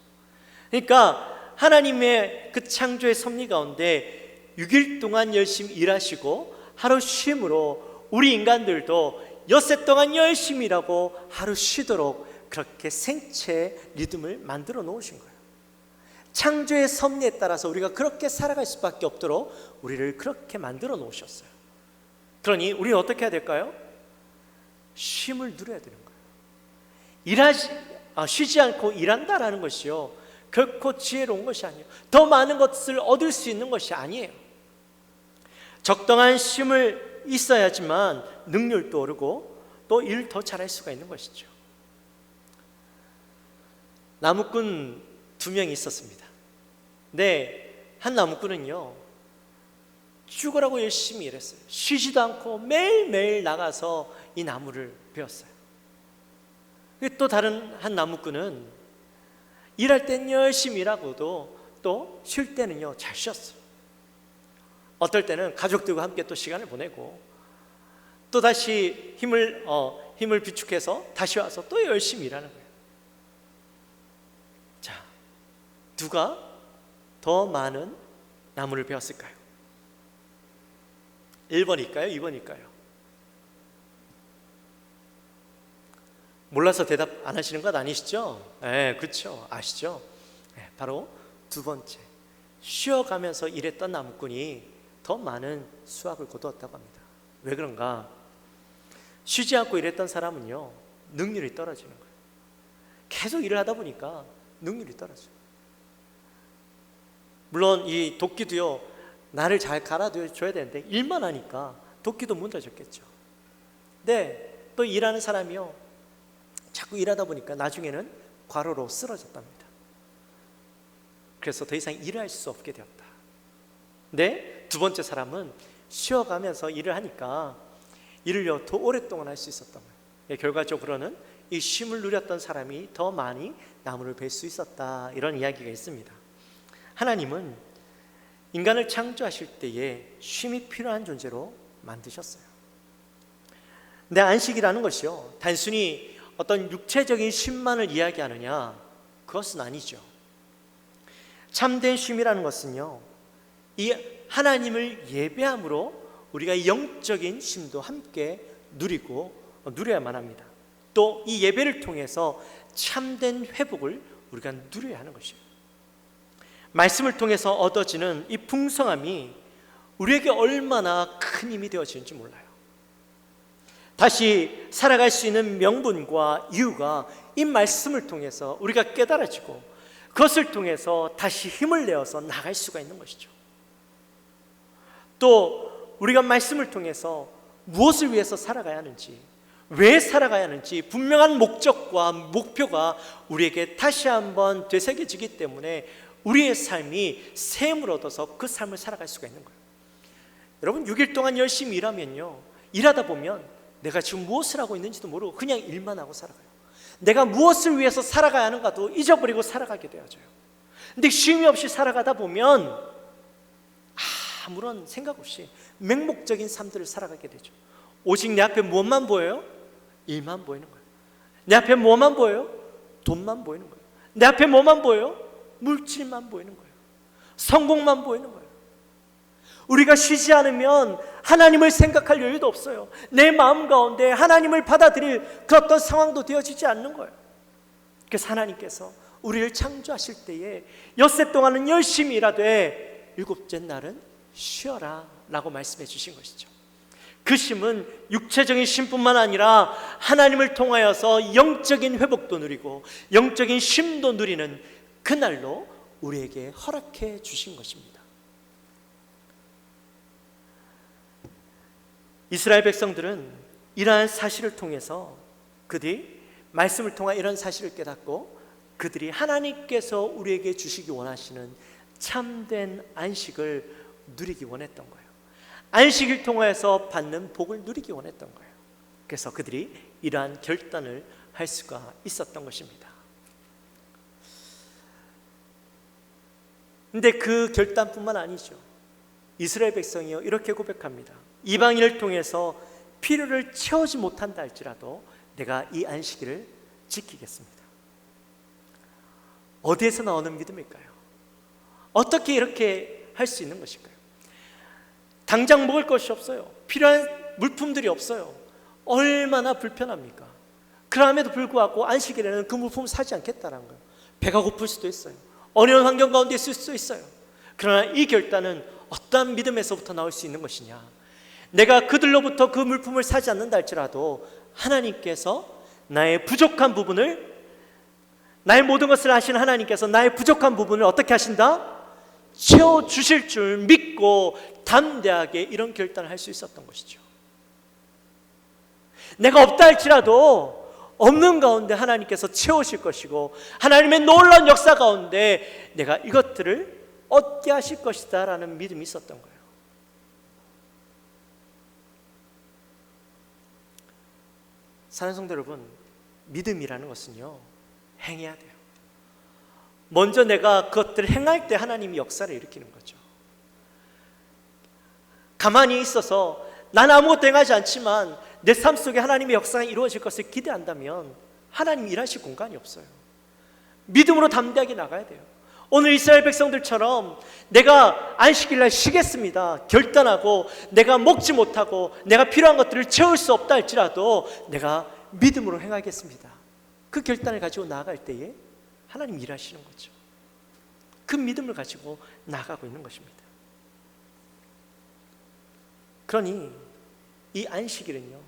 그러니까 하나님의 그 창조의 섭리 가운데 6일 동안 열심히 일하시고 하루 쉼으로 우리 인간들도 엿새 동안 열심히 일하고 하루 쉬도록 그렇게 생체 리듬을 만들어 놓으신 거예요. 창조의 섭리에 따라서 우리가 그렇게 살아갈 수밖에 없도록 우리를 그렇게 만들어 놓으셨어요. 그러니 우리는 어떻게 해야 될까요? 쉼을 누려야 되는 거예요. 쉬지 않고 일한다라는 것이요, 결코 지혜로운 것이 아니에요. 더 많은 것을 얻을 수 있는 것이 아니에요. 적당한 쉼을 있어야지만 능률도 오르고 또 일을 더 잘할 수가 있는 것이죠. 나무꾼 2명이 있었습니다. 근데 한 나무꾼은요, 죽으라고 열심히 일했어요. 쉬지도 않고 매일매일 나가서 이 나무를 베었어요. 또 다른 한 나무꾼은 일할 땐 열심히 일하고도 또 쉴 때는요 잘 쉬었어요. 어떨 때는 가족들과 함께 또 시간을 보내고 또 다시 힘을 비축해서 다시 와서 또 열심히 일하는 거예요. 자, 누가 더 많은 나무를 베었을까요? 1번일까요? 2번일까요? 몰라서 대답 안 하시는 것 아니시죠? 네, 그렇죠. 아시죠? 네, 바로 2번째, 쉬어가면서 일했던 나무꾼이 더 많은 수확을 거두었다고 합니다. 왜 그런가? 쉬지 않고 일했던 사람은요 능률이 떨어지는 거예요. 계속 일을 하다 보니까 능률이 떨어져요. 물론 이 도끼도요 나를 잘 갈아줘야 되는데 일만 하니까 도끼도 무너졌겠죠. 근데 또 일하는 사람이요 자꾸 일하다 보니까 나중에는 과로로 쓰러졌답니다. 그래서 더 이상 일을 할 수 없게 되었다. 근데 2번째 사람은 쉬어가면서 일을 하니까 일을요 더 오랫동안 할 수 있었던 거예요. 결과적으로는 이 쉼을 누렸던 사람이 더 많이 나무를 벨 수 있었다, 이런 이야기가 있습니다. 하나님은 인간을 창조하실 때에 쉼이 필요한 존재로 만드셨어요. 근데 안식이라는 것이요 단순히 어떤 육체적인 쉼만을 이야기하느냐, 그것은 아니죠. 참된 쉼이라는 것은요 이 하나님을 예배함으로 우리가 영적인 쉼도 함께 누려야만 합니다. 또 이 예배를 통해서 참된 회복을 우리가 누려야 하는 것이에요. 말씀을 통해서 얻어지는 이 풍성함이 우리에게 얼마나 큰 힘이 되어지는지 몰라요. 다시 살아갈 수 있는 명분과 이유가 이 말씀을 통해서 우리가 깨달아지고 그것을 통해서 다시 힘을 내어서 나갈 수가 있는 것이죠. 또 우리가 말씀을 통해서 무엇을 위해서 살아가야 하는지, 왜 살아가야 하는지 분명한 목적과 목표가 우리에게 다시 한번 되새겨지기 때문에 우리의 삶이 샘을 얻어서 그 삶을 살아갈 수가 있는 거예요. 여러분 6일 동안 열심히 일하면요 일하다 보면 내가 지금 무엇을 하고 있는지도 모르고 그냥 일만 하고 살아가요. 내가 무엇을 위해서 살아가야 하는가도 잊어버리고 살아가게 되어져요. 근데 쉼이 없이 살아가다 보면 아무런 생각 없이 맹목적인 삶들을 살아가게 되죠. 오직 내 앞에 무엇만 보여요? 일만 보이는 거예요. 내 앞에 뭐만 보여요? 돈만 보이는 거예요. 내 앞에 뭐만 보여요? 물질만 보이는 거예요. 성공만 보이는 거예요. 우리가 쉬지 않으면 하나님을 생각할 여유도 없어요. 내 마음 가운데 하나님을 받아들일 그 어떤 상황도 되어지지 않는 거예요. 그래서 하나님께서 우리를 창조하실 때에 엿새 동안은 열심히 일하되 일곱째 날은 쉬어라 라고 말씀해 주신 것이죠. 그 쉼은 육체적인 쉼뿐만 아니라 하나님을 통하여서 영적인 회복도 누리고 영적인 쉼도 누리는 그날로 우리에게 허락해 주신 것입니다. 이스라엘 백성들은 이러한 사실을 통해서 그들이 말씀을 통해 이런 사실을 깨닫고 그들이 하나님께서 우리에게 주시기 원하시는 참된 안식을 누리기 원했던 거예요. 안식을 통해서 받는 복을 누리기 원했던 거예요. 그래서 그들이 이러한 결단을 할 수가 있었던 것입니다. 근데 그 결단뿐만 아니죠. 이스라엘 백성이요 이렇게 고백합니다. 이방인을 통해서 필요를 채우지 못한다 할지라도 내가 이 안식일을 지키겠습니다. 어디에서 나오는 믿음일까요? 어떻게 이렇게 할 수 있는 것일까요? 당장 먹을 것이 없어요. 필요한 물품들이 없어요. 얼마나 불편합니까? 그럼에도 불구하고 안식일에는 그 물품을 사지 않겠다는 거예요. 배가 고플 수도 있어요. 어려운 환경 가운데 있을 수도 있어요. 그러나 이 결단은 어떠한 믿음에서부터 나올 수 있는 것이냐? 내가 그들로부터 그 물품을 사지 않는다 할지라도 하나님께서 나의 부족한 부분을, 나의 모든 것을 아시는 하나님께서 나의 부족한 부분을 어떻게 하신다? 채워주실 줄 믿고 담대하게 이런 결단을 할 수 있었던 것이죠. 내가 없다 할지라도 없는 가운데 하나님께서 채우실 것이고 하나님의 놀라운 역사 가운데 내가 이것들을 얻게 하실 것이다 라는 믿음이 있었던 거예요. 사랑하는 성도 여러분, 믿음이라는 것은요, 행해야 돼요. 먼저 내가 그것들을 행할 때 하나님이 역사를 일으키는 거죠. 가만히 있어서 난 아무것도 행하지 않지만 내 삶 속에 하나님의 역사가 이루어질 것을 기대한다면 하나님 일하실 공간이 없어요. 믿음으로 담대하게 나가야 돼요. 오늘 이스라엘 백성들처럼 내가 안식일날 쉬겠습니다 결단하고 내가 먹지 못하고 내가 필요한 것들을 채울 수 없다 할지라도 내가 믿음으로 행하겠습니다, 그 결단을 가지고 나아갈 때에 하나님 일하시는 거죠. 그 믿음을 가지고 나아가고 있는 것입니다. 그러니 이 안식일은요,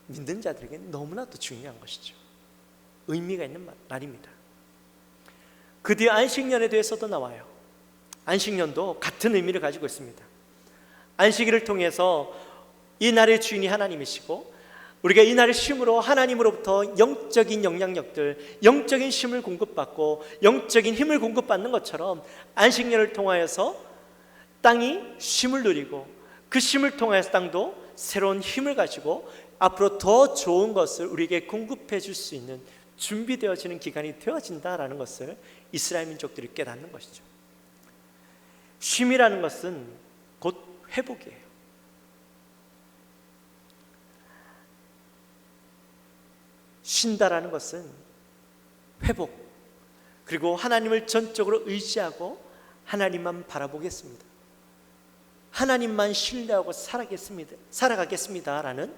믿는 자들에게 너무나도 중요한 것이죠. 의미가 있는 말입니다. 그 뒤에 안식년에 대해서도 나와요. 안식년도 같은 의미를 가지고 있습니다. 안식일을 통해서 이 날의 주인이 하나님이시고 우리가 이 날의 쉼으로 하나님으로부터 영적인 영향력들, 영적인 쉼을 공급받고 영적인 힘을 공급받는 것처럼 안식년을 통하여서 땅이 쉼을 누리고 그 쉼을 통하여서 땅도 새로운 힘을 가지고 앞으로 더 좋은 것을 우리에게 공급해 줄 수 있는 준비되어지는 기간이 되어진다라는 것을 이스라엘 민족들이 깨닫는 것이죠. 쉼이라는 것은 곧 회복이에요. 쉰다라는 것은 회복, 그리고 하나님을 전적으로 의지하고 하나님만 바라보겠습니다, 하나님만 신뢰하고 살아가겠습니다라는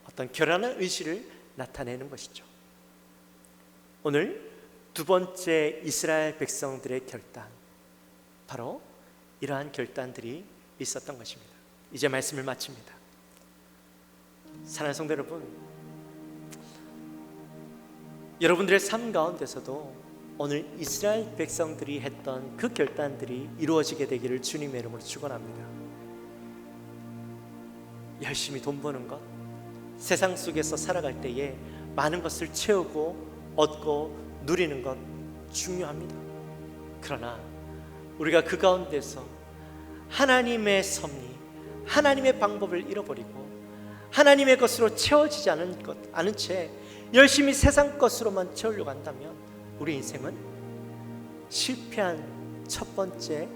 어떤 결연한 의지를 나타내는 것이죠. 오늘 두 번째 이스라엘 백성들의 결단, 바로 이러한 결단들이 있었던 것입니다. 이제 말씀을 마칩니다. 사랑하는 성도 여러분, 여러분들의 삶 가운데서도 오늘 이스라엘 백성들이 했던 그 결단들이 이루어지게 되기를 주님의 이름으로 축원합니다. 열심히 돈 버는 것, 세상 속에서 살아갈 때에 많은 것을 채우고 얻고 누리는 것 중요합니다. 그러나 우리가 그 가운데서 하나님의 섭리, 하나님의 방법을 잃어버리고 하나님의 것으로 채워지지 않은 채 열심히 세상 것으로만 채우려고 한다면 우리 인생은 실패한 첫 번째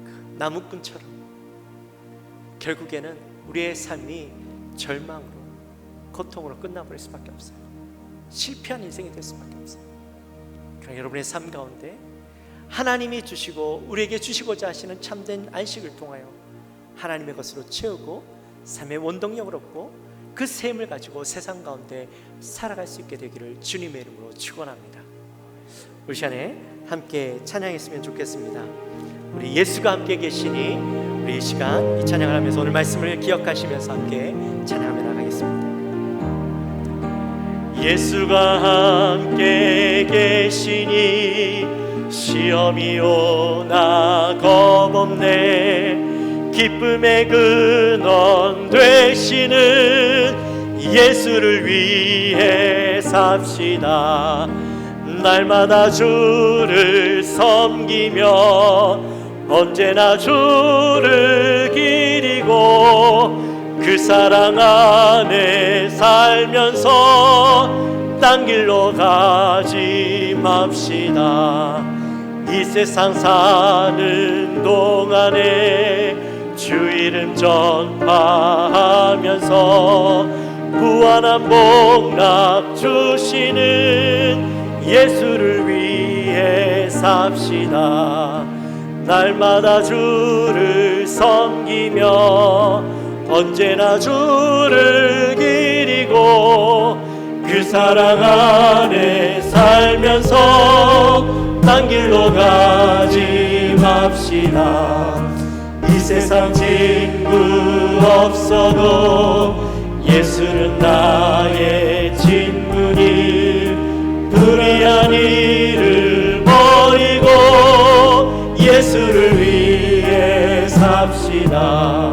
그 나무꾼처럼 결국에는 우리의 삶이 절망으로, 고통으로 끝나버릴 수밖에 없어요. 실패한 인생이 될 수밖에 없어요. 그러나 여러분의 삶 가운데 하나님이 주시고 우리에게 주시고자 하시는 참된 안식을 통하여 하나님의 것으로 채우고 삶의 원동력을 얻고 그 셈을 가지고 세상 가운데 살아갈 수 있게 되기를 주님의 이름으로 축원합니다. 우리 시간에 함께 찬양했으면 좋겠습니다. 우리 예수가 함께 계시니 우리 이 시간 이 찬양을 하면서 오늘 말씀을 기억하시면서 함께 찬양하며 나가겠습니다. 예수가 함께 계시니 시험이 오나 겁없네. 기쁨의 근원 되시는 예수를 위해 삽시다. 날마다 주를 섬기며 언제나 주를 기리고 그 사랑 안에 살면서 딴 길로 가지 맙시다. 이 세상 사는 동안에 주 이름 전파하면서 구원한 복락 주시는 예수를 위해 삽시다. 날마다 주를 섬기며 언제나 주를 기리고 그 사랑 안에 살면서 딴 길로 가지 맙시다. 이 세상 친구 없어도 예수는 나의 친구니 불의한 일을 버리고 예수를 위해 삽시다.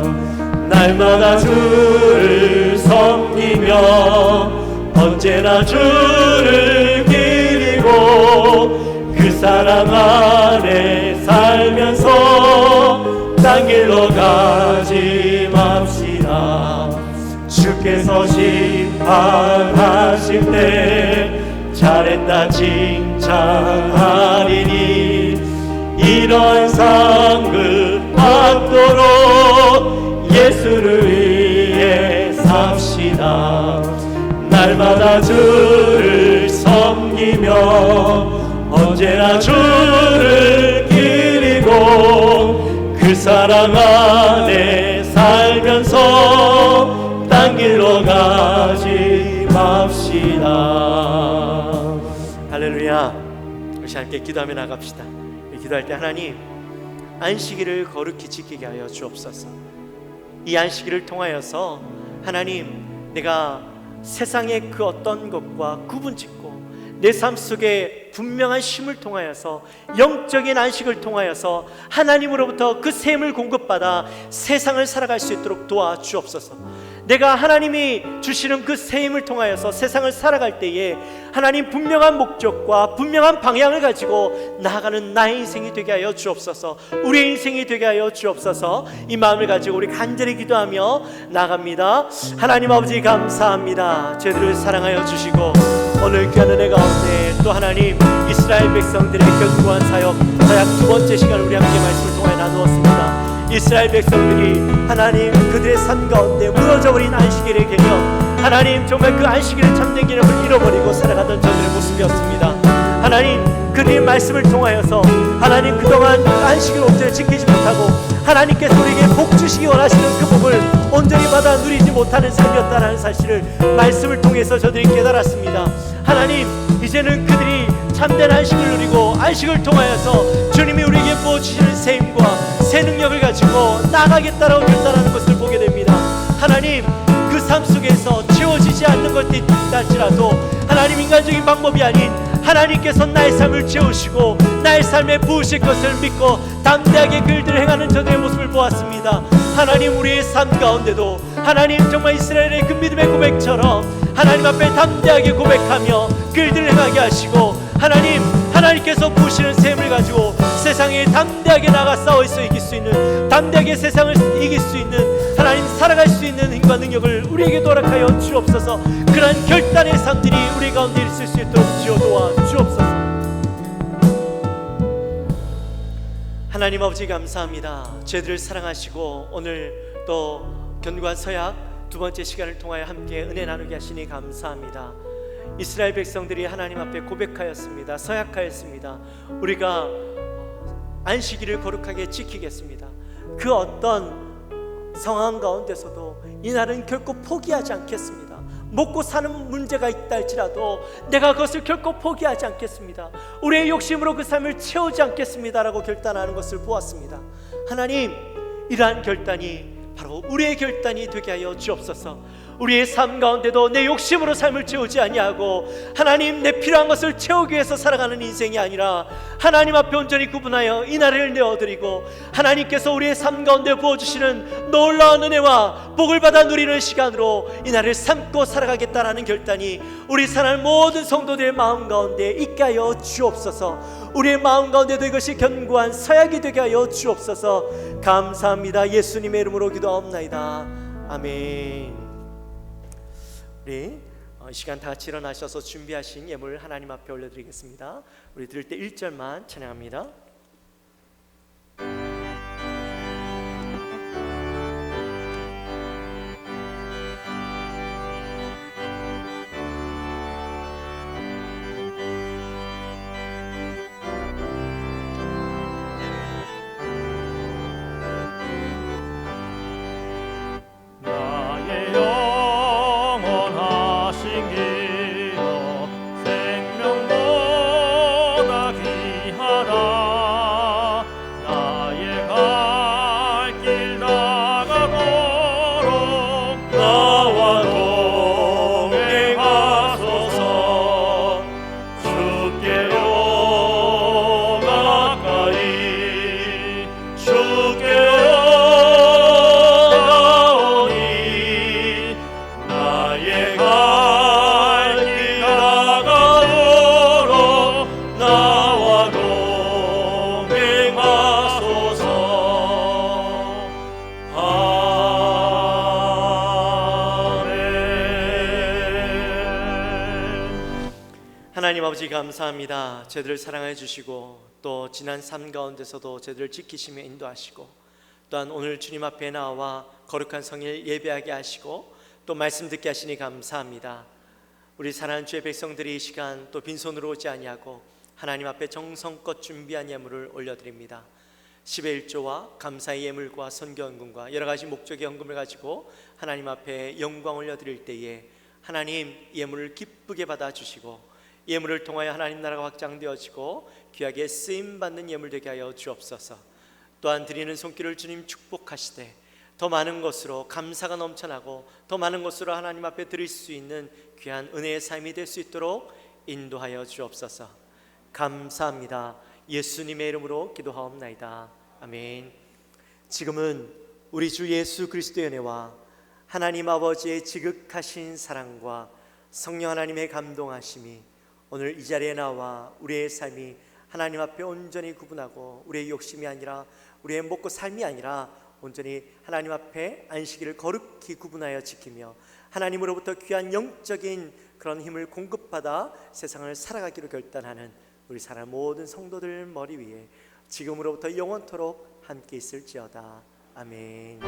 날마다 주를 섬기며 언제나 주를 기리고 그 사랑 안에 살면서 딴 길로 가지 맙시다. 주께서 심판하실 때 잘했다 칭찬하리니 이런 상급 받도록 예수를 위해 삽시다. 날마다 주를 섬기며 언제나 주를 기리고 그 사랑 안에 살면서 딴 길로 가지 맙시다. 할렐루야. 우리 함께 기도하며 나갑시다. 기도할 때 하나님 안식일을 거룩히 지키게 하여 주옵소서. 이 안식일을 통하여서 하나님 내가 세상의 그 어떤 것과 구분짓고 내 삶 속에 분명한 쉼을 통하여서 영적인 안식을 통하여서 하나님으로부터 그 샘을 공급받아 세상을 살아갈 수 있도록 도와주옵소서. 내가 하나님이 주시는 그 샘을 통하여서 세상을 살아갈 때에 하나님 분명한 목적과 분명한 방향을 가지고 나아가는 나의 인생이 되게 하여 주옵소서. 우리의 인생이 되게 하여 주옵소서. 이 마음을 가지고 우리 간절히 기도하며 나갑니다. 하나님 아버지 감사합니다. 저희들을 사랑하여 주시고 오늘 귀한 은혜 가운데 또 하나님 이스라엘 백성들의 견고한 사역 두 번째 시간을 우리 함께 말씀을 통해 나누었습니다. 이스라엘 백성들이 하나님 그들의 삶 가운데 무너져버린 안식일의 개념, 하나님 정말 그 안식일의 참된 개념을 잃어버리고 살아가던 저들의 모습이었습니다. 하나님 그들의 말씀을 통하여서 하나님 그동안 안식일 온전히 지키지 못하고 하나님께서 우리에게 복 주시기 원하시는 그 복을 온전히 받아 누리지 못하는 삶이었다는 사실을 말씀을 통해서 저들이 깨달았습니다. 하나님 이제는 그들이 참된 안식을 누리고 안식을 통하여서 주님이 우리에게 부어주시는 새 힘과 새 능력을 가지고 나가겠다라고 결단하는 것을 보게 됩니다. 하나님 그 삶 속에서 채워지지 않는 것들이 있다 할지라도 하나님 인간적인 방법이 아닌 하나님께서 나의 삶을 채우시고 나의 삶에 부으실 것을 믿고 담대하게 그 일들을 행하는 저들의 모습을 보았습니다. 하나님 우리의 삶 가운데도 하나님 정말 이스라엘의 그 믿음의 고백처럼 하나님 앞에 담대하게 고백하며 그 일들을 행하게 하시고 하나님께서 부으시는 셈을 가지고 세상에 담대하게 나가 싸워 있어 이길 수 있는, 담대하게 세상을 이길 수 있는, 하나님 살아갈 수 있는 힘과 능력을 우리에게 도락하여 주옵소서. 그러한 결단의 삶들이 우리 가운데 있을 수 있도록 주여 도와 주옵소서. 하나님 아버지 감사합니다. 죄들을 사랑하시고 오늘 또 견고한 서약 두 번째 시간을 통하여 함께 은혜 나누게 하시니 감사합니다. 이스라엘 백성들이 하나님 앞에 고백하였습니다. 서약하였습니다. 우리가 안식일을 거룩하게 지키겠습니다. 그 어떤 상황 가운데서도 이날은 결코 포기하지 않겠습니다. 먹고 사는 문제가 있다 할지라도 내가 그것을 결코 포기하지 않겠습니다. 우리의 욕심으로 그 삶을 채우지 않겠습니다라고 결단하는 것을 보았습니다. 하나님 이러한 결단이 바로 우리의 결단이 되게 하여 주옵소서. 우리의 삶 가운데도 내 욕심으로 삶을 채우지 아니하고 하나님 내 필요한 것을 채우기 위해서 살아가는 인생이 아니라 하나님 앞에 온전히 구분하여 이 날을 내어드리고 하나님께서 우리의 삶 가운데 부어주시는 놀라운 은혜와 복을 받아 누리는 시간으로 이 날을 삶고 살아가겠다라는 결단이 우리 사랑하는 모든 성도들의 마음 가운데 있게 하여 주옵소서. 우리의 마음 가운데도 이것이 견고한 서약이 되게 하여 주옵소서. 감사합니다. 예수님의 이름으로 기도하옵나이다. 아멘. 우리 이 시간 다 같이 일어나셔서 준비하신 예물 하나님 앞에 올려드리겠습니다. 우리 들을 때 1절만 찬양합니다. 하나님 아버지 감사합니다. 저희들을 사랑해 주시고 또 지난 삶 가운데서도 저희들을 지키시며 인도하시고 또한 오늘 주님 앞에 나와 거룩한 성일 예배하게 하시고 또 말씀 듣게 하시니 감사합니다. 우리 사랑하는 주의 백성들이 이 시간 또 빈손으로 오지 아니하고 하나님 앞에 정성껏 준비한 예물을 올려드립니다. 10의 1조와 감사의 예물과 선교헌금과 여러 가지 목적의 헌금을 가지고 하나님 앞에 영광 올려드릴 때에 하나님 예물을 기쁘게 받아주시고 예물을 통하여 하나님 나라가 확장되어지고 귀하게 쓰임받는 예물 되게 하여 주옵소서. 또한 드리는 손길을 주님 축복하시되 더 많은 것으로 감사가 넘쳐나고 더 많은 것으로 하나님 앞에 드릴 수 있는 귀한 은혜의 삶이 될 수 있도록 인도하여 주옵소서. 감사합니다. 예수님의 이름으로 기도하옵나이다. 아멘. 지금은 우리 주 예수 그리스도의 은혜와 하나님 아버지의 지극하신 사랑과 성령 하나님의 감동하심이 오늘 이 자리에 나와 우리의 삶이 하나님 앞에 온전히 구분하고 우리의 욕심이 아니라 우리의 먹고 삶이 아니라 온전히 하나님 앞에 안식일을 거룩히 구분하여 지키며 하나님으로부터 귀한 영적인 그런 힘을 공급받아 세상을 살아가기로 결단하는 우리 사랑 모든 성도들 머리 위에 지금으로부터 영원토록 함께 있을지어다. 아멘.